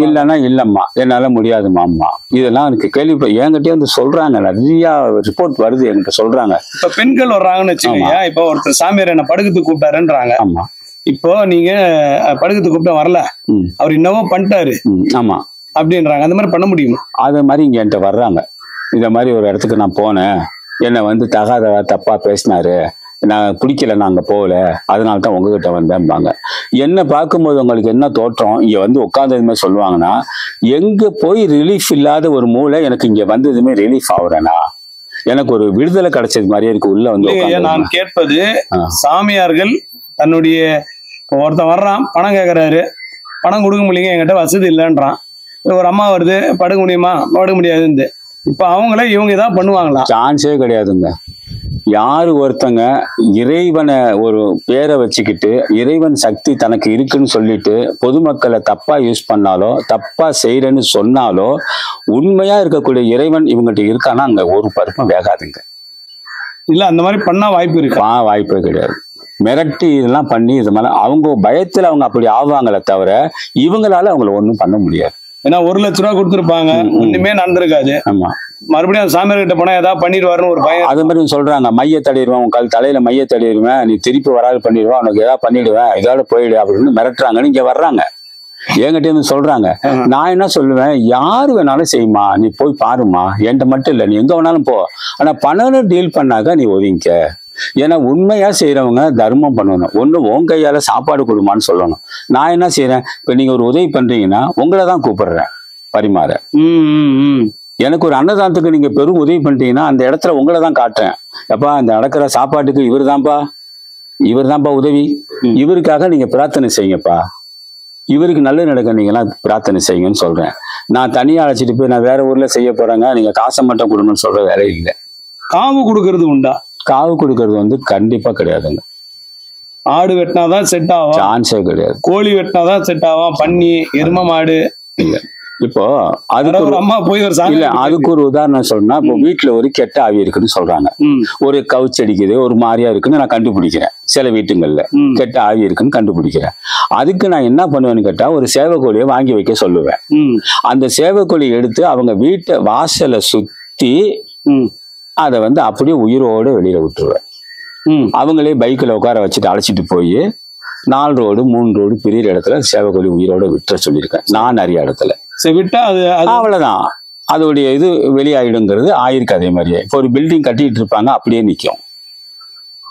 இல்லைன்னா இல்லம்மா என்னால முடியாதுமா அம்மா, இதெல்லாம் எனக்கு கேள்வி என்கிட்டயே வந்து சொல்றாங்க. நிறைய ரிப்போர்ட் வருது என்கிட்ட சொல்றாங்க. இப்ப பெண்கள் வர்றாங்கன்னு வச்சுக்கோங்க. இப்ப ஒருத்தர் சாமியார் என்ன படுக்கத்துக்கு கூப்பிட்டாருன்றாங்க. ஆமா, இப்போ நீங்க படுக்கத்துக்கு கூப்பிட்டா வரல, அவர் என்னவோ பண்ணிட்டாரு ஆமா அப்படின்றாங்க. அந்த மாதிரி பண்ண முடியுமா? அது மாதிரி இங்க என்கிட்ட வர்றாங்க. இந்த மாதிரி ஒரு இடத்துக்கு நான் போனேன், என்னை வந்து தப்பா பேசினாரு, நான் பிடிக்கல, நான் அங்கே போகல, அதனால தான் உங்ககிட்ட வந்தேன்பாங்க. என்னை பார்க்கும்போது உங்களுக்கு என்ன தோற்றம்? இங்கே வந்து உட்காந்ததுமே சொல்லுவாங்கன்னா, எங்கே போய் ரிலீஃப் இல்லாத ஒரு மூளை எனக்கு இங்கே வந்ததுமே ரிலீஃப் ஆகுறேனா, எனக்கு ஒரு விடுதலை கிடைச்சது மாதிரியே இருக்கு உள்ள வந்து. நான் கேட்பது, சாமியார்கள் தன்னுடைய ஒருத்தன் வர்றான், பணம் கேட்கறாரு, பணம் கொடுக்க முடியல, என்கிட்ட வசதி இல்லைன்றான். ஒரு அம்மா வருது, படுக்க முடியுமா? படுக்க முடியாதுன்னு. இப்ப அவங்கள இவங்க ஏதாவது பண்ணுவாங்களா? சான்ஸே கிடையாதுங்க. யாரு ஒருத்தங்க இறைவனை ஒரு பேரை வச்சுக்கிட்டு இறைவன் சக்தி தனக்கு இருக்குன்னு சொல்லிட்டு பொதுமக்களை தப்பா யூஸ் பண்ணாலோ, தப்பா செய்யறேன்னு சொன்னாலோ, உண்மையா இருக்கக்கூடிய இறைவன் இவங்ககிட்ட இருக்கானா அங்க ஒரு பருப்பும் வேகாதுங்க. இல்ல அந்த மாதிரி பண்ணா வாய்ப்பு இருக்கு? வாய்ப்பே கிடையாது. மிரட்டி இதெல்லாம் பண்ணி இது மேல அவங்க பயத்துல அவங்க அப்படி ஆவாங்களே தவிர இவங்களால அவங்கள ஒண்ணும் பண்ண முடியாது. ஏன்னா 1 லட்ச ரூபா கொடுத்துருப்பாங்க, ஒண்ணுமே நடந்திருக்காது. ஆமா, மறுபடியும் சாமியார் கிட்ட போனா ஏதாவது பண்ணிடுவாருன்னு ஒரு பயம். அது மாதிரி சொல்றாங்க, மைய தடையிடுவேன், உன் தலையில மைய தடையிடுவேன், நீ திருப்பி வராது பண்ணிடுவேன், உனக்கு ஏதாவது பண்ணிடுவேன், இதோட போயிடு அப்படின்னு மிரட்டுறாங்கன்னு இங்க வர்றாங்க. என்கிட்ட இருந்து சொல்றாங்க. நான் என்ன சொல்லுவேன், யாரு வேணாலும் செய்யுமா, நீ போய் பாருமா, என்கிட்ட மட்டும் இல்லை, நீ எங்க வேணாலும் போ, ஆனா பணம் டீல் பண்ணாக்க நீ ஒதுங்கிக்க. ஏன்னா உண்மையா செய்யறவங்க தர்மம் பண்ணணும். ஒண்ணு உன் கையால சாப்பாடு கொடுமான்னு சொல்லணும். நான் என்ன செய்யறேன், இப்ப நீங்க ஒரு உதவி பண்றீங்கன்னா உங்களை தான் கூப்பிடுறேன் பரிமாற. எனக்கு ஒரு அன்னதானத்துக்கு நீங்க பெரும் உதவி பண்ணிட்டீங்கன்னா அந்த இடத்துல உங்களை தான் காட்டுறேன். எப்பா அந்த நடக்கிற சாப்பாட்டுக்கு இவர் தான்ப்பா உதவி, இவருக்காக நீங்க பிரார்த்தனை செய்யுங்கப்பா, இவருக்கு நல்லது நடக்க நீங்களாம் பிரார்த்தனை செய்யுங்கன்னு சொல்றேன். நான் தனியா அழைச்சிட்டு போய் நான் வேற ஊர்ல செய்ய போறேங்க, நீங்க காசை மட்டும் கொடுங்கன்னு சொல்ற வேலை இல்லை. காவு கொடுக்கறது உண்டா? காவு கொடுக்கறது வந்து கண்டிப்பா கிடையாதுங்க. ஆடு வெட்டினாதான் செட் ஆகும், சான்ஸே கிடையாது. கோழி வெட்டினாதான் செட் ஆகும், பன்னி, எரும மாடு இல்ல. இப்போ அதுக்கு ஒரு அம்மா போய் ஒரு இல்ல, அதுக்கு ஒரு உதாரணம் சொன்னா, இப்போ வீட்டுல ஒரு கெட்ட ஆவி இருக்குன்னு சொல்றாங்க, ஒரு கவுச்சு அடிக்குது, ஒரு மாதிரியா இருக்குன்னு நான் கண்டுபிடிக்கிறேன். சில வீட்டுங்கள்ல கெட்ட ஆவி இருக்குன்னு கண்டுபிடிக்கிறேன். அதுக்கு நான் என்ன பண்ணுவேன்னு கேட்டா, ஒரு சேவக்கோழியை வாங்கி வைக்க சொல்லுவேன். அந்த சேவக்கோழியை எடுத்து அவங்க வீட்டை வாசலை சுத்தி அதை வந்து அப்படியே உயிரோடு வெளியில விட்டுருவேன். அவங்களே பைக்கில் உட்கார வச்சுட்டு அழைச்சிட்டு போய் 4 ரோடு 3 ரோடு பெரிய இடத்துல சேவக்கோழி உயிரோட விட்டுற சொல்லியிருக்கேன் நான் நிறைய இடத்துல. விட்டா அது அவ்வளவுதான், அதோடைய இது வெளியாயிடுங்கிறது ஆயிருக்கு. அதே மாதிரியே இப்போ ஒரு பில்டிங் கட்டிட்டு இருப்பாங்க, அப்படியே நிற்கும்.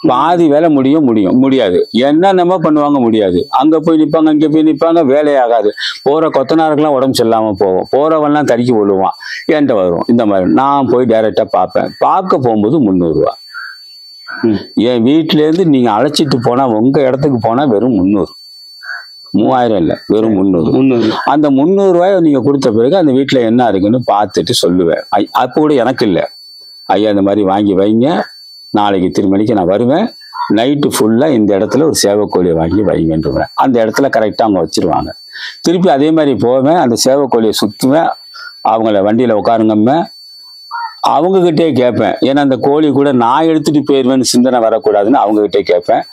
பாதி வேலை முடியாது, என்னென்னமோ பண்ணுவாங்க, முடியாது. அங்க போய் நிற்பாங்க, இங்க போய் நிற்பாங்க, வேலையாகாது. போற கொத்தனாருக்கெல்லாம் உடம்பு சரியில்லாம போவோம், போறவன்லாம் தறிக்கி விழுவான், என்கிட்ட வரும். இந்த மாதிரி நான் போய் டைரக்டா பார்ப்பேன். பார்க்க போகும்போது 300 ரூபா. என் வீட்டுல இருந்து நீங்க அழைச்சிட்டு போனா உங்க இடத்துக்கு போனா வெறும் 300, 3000 இல்ல, வெறும் 300. அந்த 300 ரூபாயை நீங்க கொடுத்த பிறகு அந்த வீட்டுல என்ன இருக்குன்னு பார்த்துட்டு சொல்லுவேன். அப்போ கூட எனக்கு இல்லை, ஐயா இந்த மாதிரி வாங்கி வைங்க, நாளைக்கு திருமணிக்கு நான் வருவேன், நைட்டு ஃபுல்லா இந்த இடத்துல ஒரு சேவக்கோழியை வாங்கி வைங்கன்றுவேன். அந்த இடத்துல கரெக்டா அவங்க வச்சிருவாங்க. திருப்பி அதே மாதிரி போவேன், அந்த சேவக்கோழியை சுத்துவேன், அவங்கள வண்டியில உட்காருங்கம்ம, அவங்க கிட்டே கேட்பேன். ஏன்னா அந்த கோழி கூட நான் எடுத்துட்டு போயிருவேன்னு சிந்தனை வரக்கூடாதுன்னு அவங்க கிட்டே கேட்பேன்.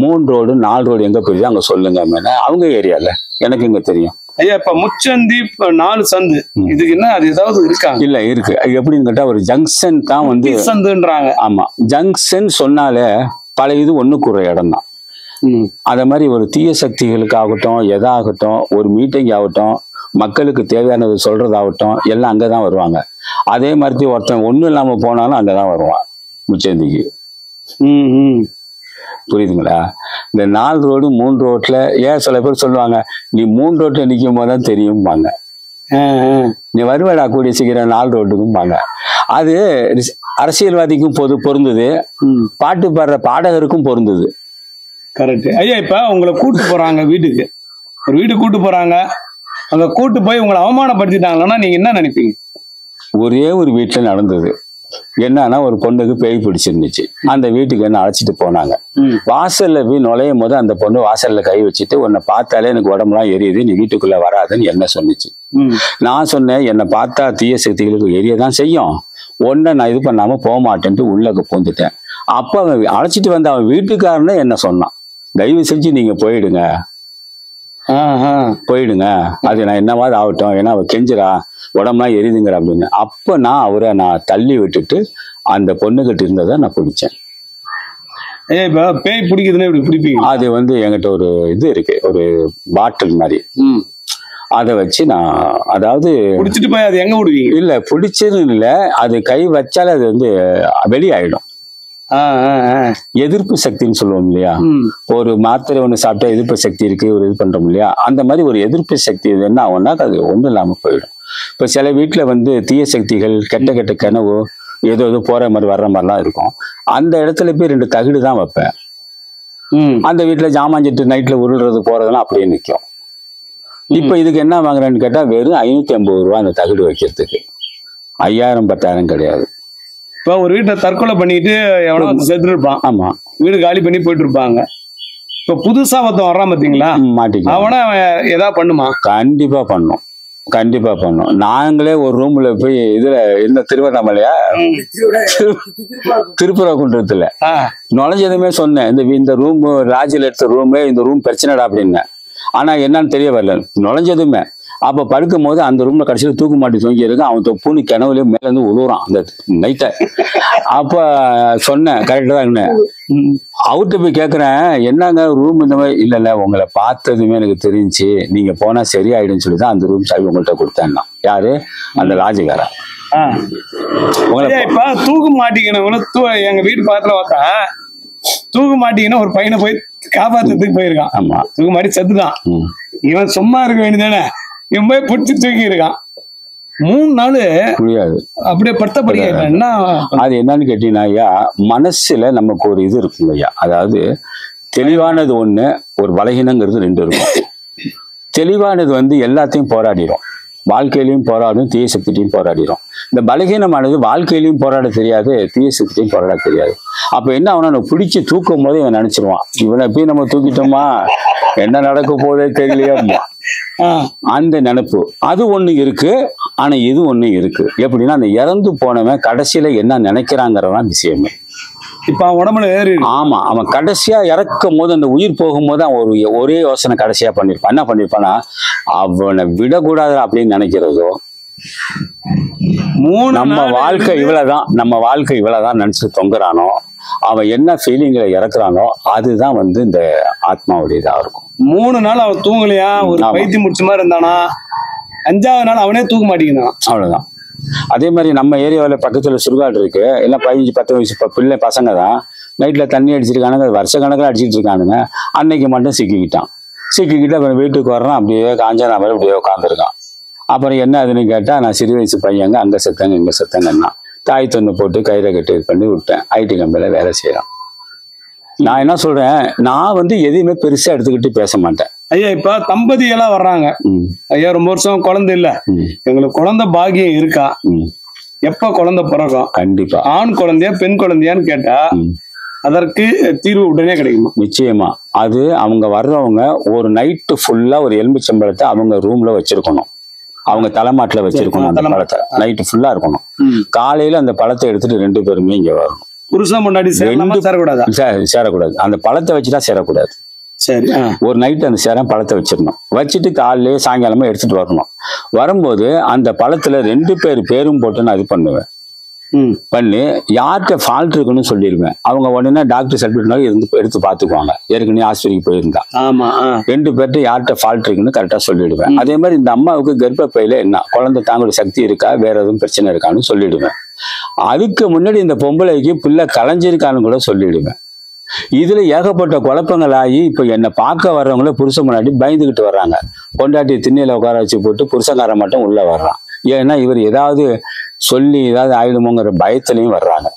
3 ரோடு 4 ரோடு எங்க போயிருது அங்க சொல்லுங்க. அவங்க ஏரியால எனக்கு இங்க தெரியும். ஐயா இப்ப முச்சந்தி 4 சந்து இதுக்கு என்ன அது ஏதாவது இருக்காங்க? இல்ல இருக்கு. எப்படின்னு கேட்டா ஒரு ஜங்ஷன் தான் வந்து சந்துன்றாங்க. ஆமா, ஜங்ஷன் சொன்னாலே பல இது ஒண்ணுக்குற இடம் தான். அத மாதிரி ஒரு தீய சக்திகளுக்காகட்டும் எதாகட்டும் ஒரு மீட்டிங் ஆகட்டும் மக்களுக்கு தேவையானது சொல்றதாகட்டும் எல்லாம் அங்கதான் வருவாங்க. அதே மாதிரி ஒருத்தன் ஒண்ணும் இல்லாம போனாலும் அங்கதான் வருவான் முச்சந்திக்கு. புரியுதுங்களா? இந்த 4 ரோடு 3 ரோட்ல ஏன் சில பேர் சொல்லுவாங்க நீ 3 ரோட்ல நிற்கும் போதுதான் தெரியும்பாங்க. நீ வருவாடா கூடிய சீக்கிரம் 4 ரோட்டுக்கும்பாங்க. அது அரசியல்வாதிக்கும் பொருந்தது, பாட்டு பாடுற பாடகருக்கும் பொருந்தது. கரெக்ட். ஐயா இப்ப உங்களை கூட்டு போறாங்க வீட்டுக்கு, ஒரு வீட்டுக்கு கூட்டு போறாங்க, அங்க கூட்டு போய் உங்களை அவமானப்படுத்திட்டாங்கன்னா நீங்க என்ன நினைப்பீங்க? ஒரே ஒரு வீட்டுல நடந்தது என்னன்னா, ஒரு பொண்ணுக்கு பேய் பிடிச்சிருந்துச்சு. அந்த வீட்டுக்கு என்ன அழைச்சிட்டு போனாங்க. வாசல்ல போய் நுழையும் போது அந்த பொண்ணு வாசல்ல கை வச்சுட்டு உன்னை பார்த்தாலே எனக்கு உடம்புலாம் எரியுது, நீ வீட்டுக்குள்ள வராதுன்னு என்ன சொன்னிச்சு. நான் சொன்னேன் என்னை பார்த்தா தீய சக்திகளுக்கு எரியதான் செய்யும், ஒன்ன நான் இது பண்ணாம போக மாட்டேன்ட்டு உள்ளக்கு பூந்துட்டேன். அப்ப அவன் அழைச்சிட்டு வந்த அவன் வீட்டுக்காரனே என்ன சொன்னான், தயவு செஞ்சு நீங்க போயிடுங்க அது நான் என்னவாது ஆகட்டும், ஏன்னா அவ கெஞ்சுறா உடம்புலாம் எரியுதுங்கிற அப்படின்னு. அப்ப நான் அவரை தள்ளி விட்டுட்டு அந்த பொண்ணுகிட்ட இருந்ததை நான் பிடிச்சேன். பேய் பிடிக்குதுன்னு இப்படி பிடிப்பீங்க? அது வந்து என்கிட்ட ஒரு இது இருக்கு, ஒரு பாட்டில் மாதிரி. அதை வச்சு நான் அதாவது பிடிச்சிட்டு போய் அது எங்க விடுவீங்க? இல்ல பிடிச்சது இல்ல, அது கை வச்சாலே அது வந்து வெளியாயிடும். எதிர்ப்பு சக்தின்னு சொல்லுவோம் இல்லையா, ஒரு மாத்திரை ஒண்ணு சாப்பிட்டா எதிர்ப்பு சக்தி இருக்கு ஒரு இது பண்றோம் இல்லையா, அந்த மாதிரி ஒரு எதிர்ப்பு சக்தி என்ன ஆகும்னா அது ஒண்ணும் இல்லாம போயிடும். இப்ப சில வீட்டுல வந்து தீய சக்திகள் கெட்ட கெட்ட கனவு ஏதோ போற மாதிரி வர்ற மாதிரிலாம் இருக்கும். அந்த இடத்துல போய் 2 தகுடு தான் வைப்பேன். அந்த வீட்டுல ஜாமாஞ்சிட்டு நைட்ல உருள்றது போறதெல்லாம் அப்படியே நிற்கும். இப்ப இதுக்கு என்ன வாங்குறேன்னு கேட்டா வெறும் 550 ரூபா அந்த தகுடு வைக்கிறதுக்கு. 5000 10,000 கிடையாது. இப்போ ஒரு வீட்டை தற்கொலை பண்ணிட்டு எவனோ செத்து இருப்பான். ஆமா, வீடு காலி பண்ணி போயிட்டு இருப்பாங்க. இப்போ புதுசா ஒருத்தன் வர்றான் பாத்தீங்களா, மாட்டிக்க அவனை ஏதாவது பண்ணுமா? கண்டிப்பா பண்ணும், கண்டிப்பா பண்ணும். நாங்களே ஒரு ரூம்ல போய் இதுல இந்த திருவண்ணாமலையா திருப்பரங்குன்றத்துல நுழைஞ்சதுமே சொன்னேன், இந்த ரூம் ராஜில எடுத்த ரூமே இந்த ரூம் பிரச்சனைடா அப்படின்னு. ஆனா என்னன்னு தெரிய வரல நுழைஞ்சதுமே. அப்ப படுக்கும் போது அந்த ரூம்ல கடைசியில தூக்கு மாட்டி தூங்கி இருக்கு, அவன் பூனி கிணவுலயும் மேல இருந்து உழுவுறான் அந்த நைட்டை. அப்ப சொன்னேன் கரெக்டா தான். அவர்கிட்ட போய் கேக்குறேன் என்னங்க ரூம் இந்த மாதிரி. இல்ல உங்களை பார்த்ததுமே எனக்கு தெரிஞ்சு நீங்க போனா சரியாயிடுன்னு சொல்லிதான் அந்த ரூம் சாவி உங்கள்கிட்ட கொடுத்தேன்னா. யாரு? அந்த ராஜுகாரன். இப்ப தூக்கு மாட்டிக்கணும் எங்க வீட்டு பக்கத்துல பார்த்தா தூக்கு மாட்டிக்கணும் ஒரு பையனை போய் காப்பாத்துறதுக்கு போயிருக்கான். ஆமா, தூக்கு மாட்டி செத்துதான். இவன் சும்மா இருக்க வேண்டியதானே, இவன் போய் பிடிச்சி தூக்கி இருக்கான். 3 நாள் புரியாது அப்படியே படுத்தபடியா. என்ன அது என்னன்னு கேட்டீங்கன்னா ஐயா, மனசுல நமக்கு ஒரு இது இருக்குங்க ஐயா. அதாவது தெளிவானது ஒண்ணு, ஒரு பலகீனங்கிறது 2 இருக்கும். தெளிவானது வந்து எல்லாத்தையும் போராடிடும், வாழ்க்கையிலையும் போராடும், தீய சக்தியிலையும் போராடிடும். இந்த பலகீனமானது வாழ்க்கையிலையும் போராட தெரியாது, தீய சக்தியும் போராட தெரியாது. அப்ப என்ன ஆகுனா நம்ம பிடிச்சி தூக்கும் போது இவன் நினைச்சிருவான், இவனை போய் நம்ம தூக்கிட்டோமா என்ன நடக்க போதே தெரியலையா. அந்த நினைப்பு அது ஒண்ணு இருக்கு. ஆனா இது ஒண்ணு இருக்கு. எப்படின்னா அந்த இறந்து போனவன் கடைசியில என்ன நினைக்கிறாங்கிறதான் விஷயமே. இப்ப அவன் உடம்புல ஏறி. ஆமா, அவன் கடைசியா இறக்கும் போது அந்த உயிர் போகும்போது அவன் ஒரே யோசனை கடைசியா பண்ணிருப்பான். என்ன பண்ணிருப்பான்னா அவனை விடக்கூடாது அப்படின்னு நினைக்கிறதோ, நம்ம வாழ்க்கை இவ்வளவுதான், நம்ம வாழ்க்கை இவ்வளவுதான் நினைச்சு தொங்குறானோ, அவன் என்ன ஃபீலிங்ல இறக்குறானோ அதுதான் வந்து இந்த ஆத்மாவுடைய இதா இருக்கும். 3 நாள் அவன் தூங்கலையா, ஒரு பைத்தியம் முடிச்ச மாதிரி இருந்தானா, 5ஆவது நாள் அவனே தூக்க மாட்டேங்கிறான். அவ்வளவுதான். அதே மாதிரி நம்ம ஏரியாவில் பக்கத்துல சுடுகாடு இருக்கு, எல்லாம் 15-10 வயசு பிள்ளை பசங்க தான் நைட்ல தண்ணி அடிச்சிருக்கானுங்க, வருஷ கணக்கில் அடிச்சிட்டு இருக்கானுங்க. அன்னைக்கு மட்டும் சிக்கிக்கிட்டு அப்புறம் வீட்டுக்கு வர்றான், அப்படியே காஞ்சா நம்பர் அப்படியே உட்காந்துருக்கான். அப்புறம் என்ன அதுன்னு கேட்டா, நான் சிறு வயசு பையங்க, அங்க செத்தங்க இங்க செத்தங்கன்னா தாய் தொண்ணு போட்டு கயிறை கட்டி இது பண்ணி விட்டேன். ஐடி கம்பெனில வேலை செய்யறான். நான் என்ன சொல்றேன், நான் வந்து எதையுமே பெருசா எடுத்துக்கிட்டு பேச மாட்டேன். ஐயா இப்ப தம்பதியெல்லாம் வர்றாங்க, ஐயா ரொம்ப வருஷம் குழந்தை இல்ல, எங்களுக்கு குழந்தை பாக்கியம் இருக்கா, எப்ப குழந்தை பிறக்கும், கண்டிப்பா ஆண் குழந்தையா பெண் குழந்தையான்னு கேட்டா அதற்கு தீர்வு உடனே கிடைக்குமா? நிச்சயமா. அது அவங்க வர்றவங்க ஒரு நைட்டு ஃபுல்லா ஒரு எலும்புச்சம்பழத்தை அவங்க ரூம்ல வச்சிருக்கணும். அவங்க தலைமாட்டுல வச்சிருக்கணும் அந்த பழத்தை, நைட்டு ஃபுல்லா இருக்கணும். காலையில அந்த பழத்தை எடுத்துட்டு 2 பேருமே இங்க வரணும். புருஷன் முன்னாடி சேரக்கூடாது. அந்த பழத்தை வச்சுட்டா சேரக்கூடாது. சரி, ஒரு நைட் அந்த சேரம் பழத்தை வச்சிடணும். வச்சுட்டு காலையிலேயே சாயங்காலமா எடுத்துட்டு வரணும். வரும்போது அந்த பழத்துல 2 பேரும் போட்டு நான் இது பண்ணுவேன். பண்ணி யார்கிட்ட ஃபால்ட் இருக்குன்னு சொல்லிடுவேன். அவங்க உடனே டாக்டர் சர்டிஃபிகேட் இருந்து எடுத்து பார்த்துக்குவாங்க. ஏற்கனவே ஆஸ்பத்திரிக்கு போயிருந்தா 2 பேர்ட்ட யார்கிட்ட ஃபால்ட் இருக்குன்னு கரெக்டா சொல்லிடுவேன். அதே மாதிரி இந்த அம்மாவுக்கு கர்ப்பப்பையில என்ன குழந்தை தாங்களுடைய சக்தி இருக்கா, வேற எதுவும் பிரச்சனை இருக்கான்னு சொல்லிடுவேன். அதுக்கு முன்னாடி இந்த பொம்பளைக்கு பிள்ளை கலைஞ்சிருக்கான்னு கூட சொல்லிடுவேன். இதுல ஏகப்பட்ட குழப்பங்களாகி இப்ப என்னை பார்க்க வர்றவங்கள புருஷன் முன்னாடி பயந்துகிட்டு வர்றாங்க. பொண்டாட்டி திண்ணையில உட்கார வச்சு போட்டு புருஷங்காரன் மட்டும் உள்ள வர்றான். ஏன்னா இவர் ஏதாவது சொல்லி ஏதாவது ஆயிடுமோங்கிற பயத்திலையும் வர்றாங்க.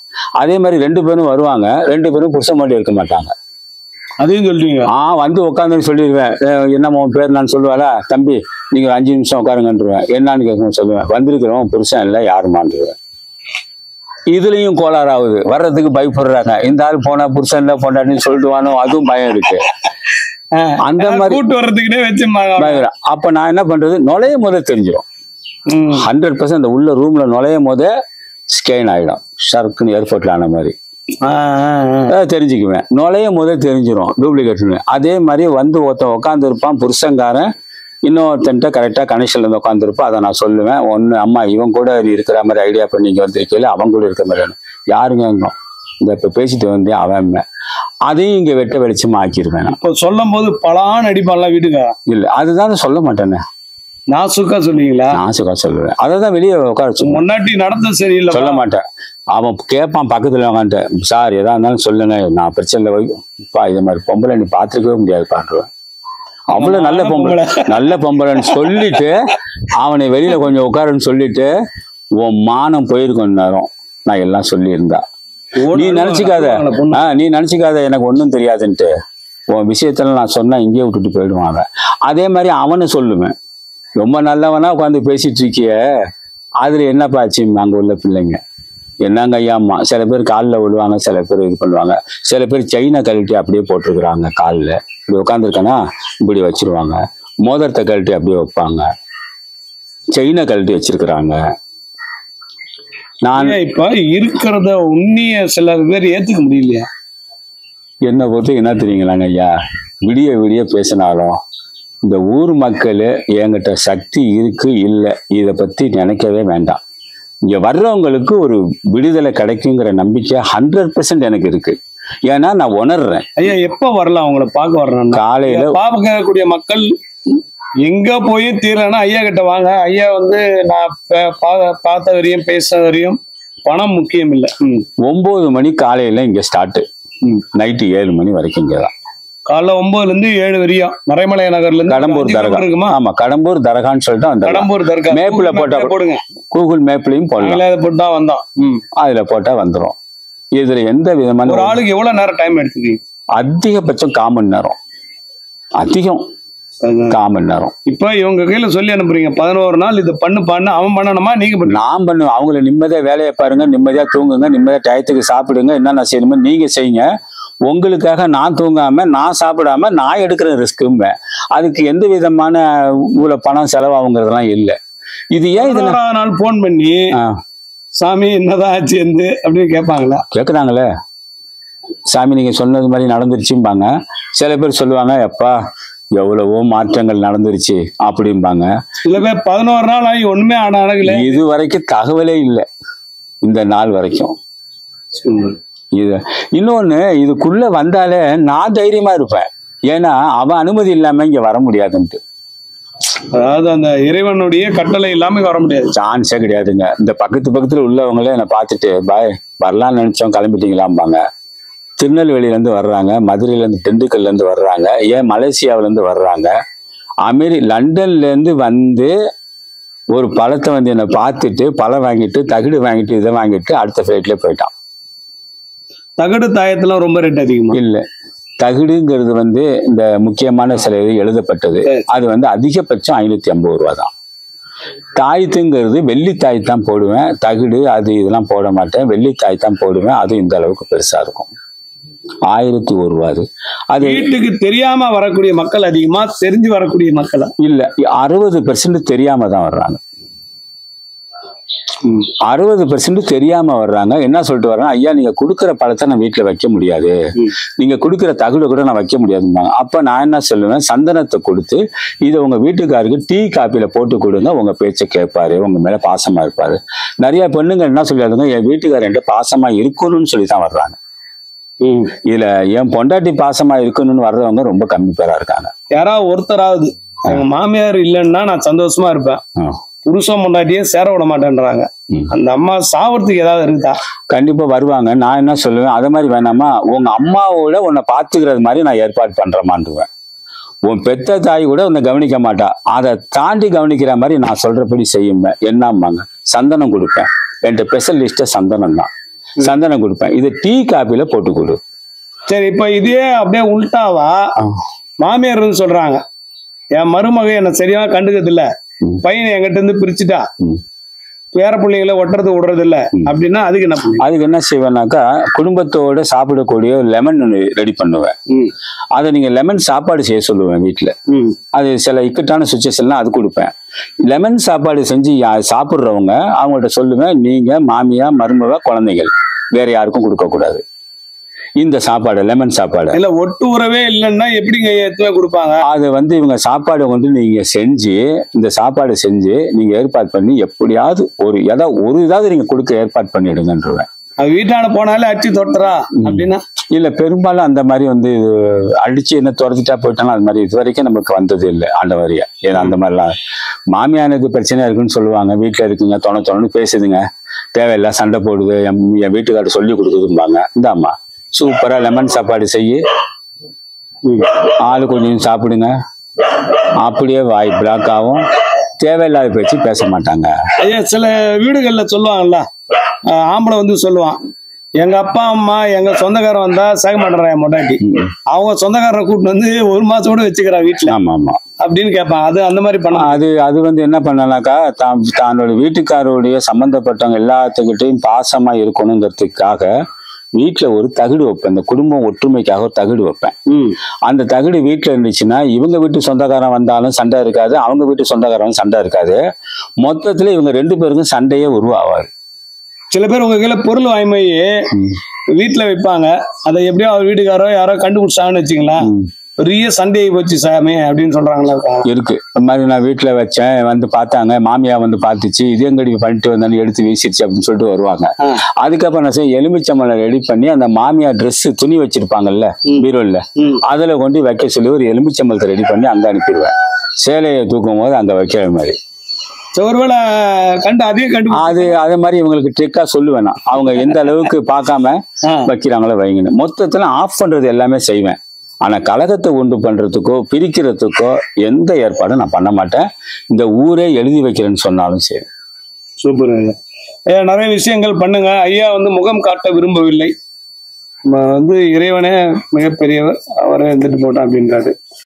அதே மாதிரி 2 பேரும் வருவாங்க. 2 பேரும் புருஷன் மட்டும் இருக்க மாட்டாங்க. அதையும் சொல்றீங்க? வந்து உட்காந்து சொல்லிடுவேன். என்னம்மா உன் பேர் நான் சொல்லுவேன். தம்பி நீங்க 5 நிமிஷம் உட்காருங்கன்றுவேன். என்னன்னு கேட்கணும் சொல்லுவேன். வந்திருக்கிறோம் புருஷன் இல்லை யாருமான்றுவேன். இதுலயும் கோளாறு ஆகுது. வர்றதுக்கு பயப்படுறாங்க. இந்த ஆள் போனா புருஷன் இல்லை பொண்டாட்டின்னு சொல்லிடுவானோ அதுவும் பயம் இருக்கு. அந்த மாதிரி கூட்டு வர்றதுக்குன்னே வச்சு அப்ப நான் என்ன பண்றது, நுழையும் போதே தெரிஞ்சிடும். 100% அந்த உள்ள ரூம்ல நுழையும் போதே ஸ்கேன் ஆயிடும். ஷர்க்குன்னு ஏர்போர்ட்ல ஆன மாதிரி தெரிஞ்சுக்குவேன். நுழையும் போதே தெரிஞ்சிடும் டூப்ளிகேட்னு. அதே மாதிரி வந்து ஒருத்தன் உட்காந்து இருப்பான் புருஷங்காரன், இன்னொருத்தன்ட்ட கரெக்டா கனெக்ஷன்ல இருந்து உட்காந்துருப்பான். அதை நான் சொல்லுவேன். ஒன்னு அம்மா இவன் கூட இருக்கிற மாதிரி ஐடியா பண்ணி இங்க வந்திருக்கல, அவன் கூட இருக்கிற மாதிரி யாருங்க இந்த இப்ப பேசிட்டு வந்தேன் அவன். அதையும் இங்க வெட்ட வெளிச்சமா ஆக்கிருவேன். இப்போ சொல்லும் போது பலான்னு அடிப்பான்ல வீட்டுக்கா? இல்ல அதுதான் சொல்ல மாட்டேன்னு நாசுக்கா சொல்லுவீங்களா? நாசுக்கா சொல்லுவேன். அதான் வெளியே உட்கார முன்னாடி நடந்த சரியில்லை சொல்ல மாட்டேன். அவன் கேட்பான் பக்கத்துல உட்காந்துட்டு, சார் எதா இருந்தாலும் சொல்லுங்க, நான் பிரச்சனை வைப்பா இது மாதிரி பொம்பளை நீ பாத்துருக்கவே முடியாது பாக்குவேன். அவ்வளவு நல்ல பொம்பளைன்னு சொல்லிட்டு அவனை வெளியில கொஞ்சம் உட்காருன்னு சொல்லிட்டு உன் மானம் போயிருக்கும் நேரம் நான் எல்லாம் சொல்லியிருந்தா. நீ நினைச்சுக்காத எனக்கு ஒன்றும் தெரியாதுன்ட்டு. உன் விஷயத்துல நான் சொன்னா இங்கேயே விட்டுட்டு போயிடுவாங்க. அதே மாதிரி அவனை சொல்லுவேன். ரொம்ப நல்லவனா உட்காந்து பேசிட்டு இருக்கிய, அதுல என்னப்பா ஆச்சு அங்க உள்ள பிள்ளைங்க என்னங்க ஐயாம்மா. சில பேர் காலில் விழுவாங்க, சில பேர் இது பண்ணுவாங்க, சில பேர் செயினை கழட்டி அப்படியே போட்டிருக்கிறாங்க காலில். இப்படி உட்காந்துருக்கனா இப்படி வச்சிருவாங்க. மோதிரத்தை கழட்டி அப்படியே வைப்பாங்க, செயினை கழட்டி வச்சிருக்கிறாங்க. நான் இப்ப இருக்கிறத உண்மைய சில பேர் ஏத்துக்க முடியலையா? என்னை பொறுத்து என்ன தெரியுங்களாங்க ஐயா, விடிய விடிய பேசினாலும் இந்த ஊர் மக்கள் என்கிட்ட சக்தி இருக்கு இல்லை இதை பத்தி நினைக்கவே வேண்டாம். இங்க வர்றவங்களுக்கு ஒரு விடுதலை கிடைக்குங்கிற நம்பிக்கை 100% எனக்கு இருக்கு. ஏன்னா நான் உணர்றேன். ஐயா எப்ப வரலாம் அவங்கள பார்க்க வர்றேன்? காலையில பார்க்கக்கூடிய மக்கள் எங்க போய் தீரலன்னா ஐயா கிட்ட வாங்க. ஐயா வந்து நான் பார்த்த வரையும் பேச வரையும் பணம் முக்கியம் இல்லை. 9 மணி காலையில இங்க ஸ்டார்ட், நைட்டு 7 மணி வரைக்கும் இங்கதான். காலைல 9ல இருந்து 7 வரையும் மறைமலை நகர்ல இருந்து கடம்பூர் தர்கா இருக்குமா? ஆமா, கடம்பூர் தர்கான்னு சொல்லிட்டு அந்த கடம்பூர் தர்கா மேப்ல போட்டா போடுங்க, கூகுள் மேப்லயும் போடலாம். போட்டா வந்தோம், அதுல போட்டா வந்துடும். இதுல எந்த விதமான ஒரு ஆளுக்கு எவ்வளவு நேரம் டைம் எடுத்துக்கீங்க? அதிகபட்சம் 1/4 மணி நேரம், அதிகம் 1/4 மணி நேரம். இப்ப இவங்க கையில சொல்லி அனுப்புறீங்க 11 நாள் இது பண்ணு அவன் பண்ணணுமா நீங்க நான் பண்ணுவேன். அவங்கள நிம்மதியா வேலையை பாருங்க, நிம்மதியா தூங்குங்க, நிம்மதியா டயத்துக்கு சாப்பிடுங்க, என்னென்ன செய்யணுமோ நீங்க செய்யுங்க. உங்களுக்காக நான் தூங்காம நான் சாப்பிடாம நான் எடுக்கிற ரிஸ்க்குங்க. அதுக்கு எந்த விதமான இவ்வளவு பணம் செலவாகுங்கிறதுலாம் இல்லை. இது ஏன் இதுல நாள் போன் பண்ணி சாமி என்னதான் ஆச்சு அப்படின்னு கேட்பாங்களா? கேட்குறாங்களே, சாமி நீங்க சொன்னது மாதிரி நடந்துருச்சும்பாங்க. சில பேர் சொல்லுவாங்க எப்பா எவ்வளவோ மாற்றங்கள் நடந்துருச்சு அப்படிம்பாங்க. சில பேர் 11 நாள் ஆகி ஒண்ணுமே ஆனல. இது வரைக்கும் தகவலே இல்லை இந்த நாள் வரைக்கும். இது இன்னொன்னு, இதுக்குள்ள வந்தாலே நான் தைரியமா இருப்பேன். ஏன்னா அவன் அனுமதி இல்லாம இங்க வர முடியாதுன்ட்டு. அதாவது அந்த இறைவனுடைய கட்டளை இல்லாம வர முடியாது, சான்ஸே கிடையாதுங்க. இந்த பக்கத்துல உள்ளவங்களே என்னை பார்த்துட்டு பாய் வரலாம்னு நினைச்சோம் கிளம்பிட்டீங்களாம்பாங்க. திருநெல்வேலியில இருந்து வர்றாங்க, மதுரையில இருந்து திண்டுக்கல்ல இருந்து வர்றாங்க, ஏன் மலேசியாவில இருந்து வர்றாங்க, லண்டன்ல இருந்து வந்து ஒரு பழத்தை வந்து என்னை பார்த்துட்டு பழம் வாங்கிட்டு தகுடு வாங்கிட்டு இதை வாங்கிட்டு அடுத்த ஃபிளைட்ல போயிட்டான். தகடு தாயத்துல ரொம்ப ரேட் அதிகமா இல்லை. தகுடுங்கிறது வந்து இந்த முக்கியமான சில எழுதப்பட்டது. அது வந்து அதிகபட்சம் 550 ரூபா தான். தாயத்துங்கிறது வெள்ளி தாய் தான் போடுவேன், தகுடு அது இதெல்லாம் போட மாட்டேன், வெள்ளி தாய் தான் போடுவேன். அது இந்த அளவுக்கு பெருசா இருக்கும். 1001 ரூபா. அது வீட்டுக்கு தெரியாம வரக்கூடிய மக்கள் அதிகமா, தெரிஞ்சு வரக்கூடிய மக்கள் இல்ல, 60% தெரியாம தான் வர்றாங்க. 60% தெரியாம வர்றாங்க. என்ன சொல்லிட்டு வர்றாங்க, ஐயா நீங்க கொடுக்குற பழத்தை நான் வீட்டுல வைக்க முடியாது, நீங்க கொடுக்குற தகுடு கூட நான் வைக்க முடியாதும்பாங்க. அப்ப நான் என்ன சொல்லுவேன், சந்தனத்தை கொடுத்து இதை உங்க வீட்டுக்காருக்கு டீ காப்பியில போட்டு கொடுங்க, உங்க பேச்சை கேட்பாரு, உங்க மேல பாசமா இருப்பாரு. நிறைய பெண்ணுங்க என்ன சொல்லியாதுங்க, என் வீட்டுக்காரர் என்கிட்ட பாசமா இருக்கணும்னு சொல்லிதான் வர்றாங்க. இதுல என் பொண்டாட்டி பாசமா இருக்கணும்னு வர்றவங்க ரொம்ப கம்மி பேரா இருக்காங்க. யாராவது ஒருத்தராவது எங்க மாமியார் இல்லைன்னா நான் சந்தோஷமா இருப்பேன், புருஷன் பொண்டாட்டியே சேர விட மாட்டேன்றாங்க, அந்த அம்மா சாவறதுக்கு ஏதாவது இருக்குதா? கண்டிப்பா வருவாங்க. நான் என்ன சொல்லுவேன், அதை மாதிரி வேணாமா, உங்க அம்மாவோட உன்னை பாத்துக்கிறது மாதிரி நான் ஏற்பாடு பண்றேமான்டுவேன். உன் பெத்த தாய் கூட உன்னை கவனிக்க மாட்டா, அதை தாண்டி கவனிக்கிற மாதிரி நான் சொல்றபடி செய்யுங்க. என்னம்மாங்க, சந்தனம் கொடுப்பேன், என்கிட்ட ஸ்பெஷல் லிஸ்ட சந்தனம் தான், சந்தனம் கொடுப்பேன், இது டீ காப்பியில போட்டு கொடு. சரி, இப்ப இதே அப்படியே உள்டாவா மாமியார் சொல்றாங்க, என் மருமக என்ன சரியா கண்டுக்கிறது இல்ல, பையனை என்கிட்ட இருந்து பிரிச்சுட்டா, பேர பிள்ளைங்களை ஒட்டுறது விடுறது இல்ல அப்படின்னா அதுக்கு என்ன பண்ணுவேன்? அதுக்கு என்ன செய்வேன்னாக்கா, குடும்பத்தோட சாப்பிடக்கூடிய லெமன் ரெடி பண்ணுவேன். அதை நீங்க லெமன் சாப்பாடு செய்ய சொல்லுவேன் வீட்டுல. அது சில இக்கட்டான சுச்சுவேஷன்லாம் அது கொடுப்பேன். லெமன் சாப்பாடு செஞ்சு சாப்பிடுறவங்க அவங்கள்ட்ட சொல்லுவேன், நீங்க மாமியா மருமக குழந்தைகள் வேற யாருக்கும் கொடுக்க கூடாது இந்த சாப்பாடு, லெமன் சாப்பாடு. இல்ல ஒட்டு உறவே இல்லைன்னா எப்படிங்க எத்தனை கொடுப்பாங்க? அது இவங்க சாப்பாடு நீங்க செஞ்சு, இந்த சாப்பாடு செஞ்சு நீங்க ஏற்பாடு பண்ணி எப்படியாவது ஏதாவது நீங்க கொடுக்க ஏற்பாடு பண்ணிடுங்கன்றேன். அது வீட்டான போனாலே அடிச்சு தொட்டுறா அப்படின்னா இல்ல, பெரும்பாலும் அந்த மாதிரி அடிச்சு என்ன துரத்திட்டா போயிட்டாலும் அது மாதிரி இது வரைக்கும் நமக்கு வந்தது இல்லை ஆண்டவரியா. ஏன்னா அந்த மாதிரிலாம் மாமியானுக்கு பிரச்சனை இருக்குன்னு சொல்லுவாங்க, வீட்டுல இருக்குங்க தொணன்னு பேசுதுங்க, தேவையில்ல சண்டை போடுது, என் வீட்டுக்காரர் சொல்லி கொடுக்குதும்பாங்க. இந்தாம்மா சூப்பரா லெமன் சாப்பாடு செய்ய, ஆளு கொஞ்சம் சாப்பிடுங்க, அப்படியே வாய் பிளாக் ஆகும், தேவையில்லாத பேச்சு பேச மாட்டாங்க. ஐயா சில வீடுகள்ல சொல்லுவாங்கல்ல, ஆம்பளை சொல்லுவான், எங்க அப்பா அம்மா எங்க சொந்தக்காரன் வந்தா சேக மாட்டேறான் என் மொட்டாட்டி, அவங்க சொந்தக்காரரை கூப்பிட்டு 1 மாசம் கூட வச்சுக்கிறா வீட்டுல. ஆமா ஆமா அப்படின்னு கேட்பான். அது அந்த மாதிரி பண்ண அது என்ன பண்ணலாக்கா, தன்னோட வீட்டுக்காரோடைய சம்பந்தப்பட்டவங்க எல்லாத்துக்கிட்டையும் பாசமா இருக்கணுங்கிறதுக்காக வீட்டுல ஒரு தகுடு வைப்பேன். இந்த குடும்பம் ஒற்றுமைக்காக ஒரு தகுடு வைப்பேன். அந்த தகுடு வீட்டுல இருந்துச்சுன்னா இவங்க வீட்டு சொந்தக்காரன் வந்தாலும் சண்டை இருக்காது, அவங்க வீட்டு சொந்தக்காரன் சண்டை இருக்காது. மொத்தத்துல இவங்க 2 பேருக்கும் சண்டையே உருவாவாது. சில பேர் உங்க கையில பொருள் வாங்கி வீட்டுல வைப்பாங்க, அதை எப்படியோ அவர் வீட்டுக்காரோ யாரோ கண்டுபிடிச்சாங்கன்னு வச்சுங்களேன், பெரிய சண்டை போச்சு சாமி அப்படின்னு சொல்றாங்களா? இருக்கு. இந்த மாதிரி நான் வீட்டுல வச்சேன், பார்த்தாங்க, மாமியா பார்த்துச்சு, இதேங்கடி பண்ணிட்டு வந்தாலும் எடுத்து வீசிடுச்சு அப்படின்னு சொல்லிட்டு வருவாங்க. அதுக்கப்புறம் நான் எலுமிச்சம்பழம் ரெடி பண்ணி அந்த மாமியா ட்ரெஸ் துணி வச்சிருப்பாங்கல்ல பீரோல்ல, அதுல கொண்டு வைக்க சொல்லி ஒரு எலுமிச்சம்பழத்தை ரெடி பண்ணி அங்க அனுப்பிடுவேன். சேலையை தூக்கும் போது அங்க வைக்கிற மாதிரி. ஒருவேளை அதே மாதிரி இவங்களுக்கு ட்ரிக்கா சொல்லுவேன், அவங்க எந்த அளவுக்கு பார்க்காம வைக்கிறாங்களோ வைங்கன்னு. மொத்தத்துல ஆஃப் பண்றது எல்லாமே செய்வேன். ஆனா கலகத்தை உண்டு பண்றதுக்கோ பிரிக்கிறதுக்கோ எந்த ஏற்பாடும் நான் பண்ண மாட்டேன். இந்த ஊரே எழுதி வைக்கிறேன்னு சொன்னாலும் சரி. சூப்பர் ஐயா, நிறைய விஷயங்கள் பண்ணுங்க. ஐயா முகம் காட்ட விரும்பவில்லை, இறைவனே மிகப்பெரியவர், அவரே இருந்துட்டு போட்டான் அப்படின்றாரு.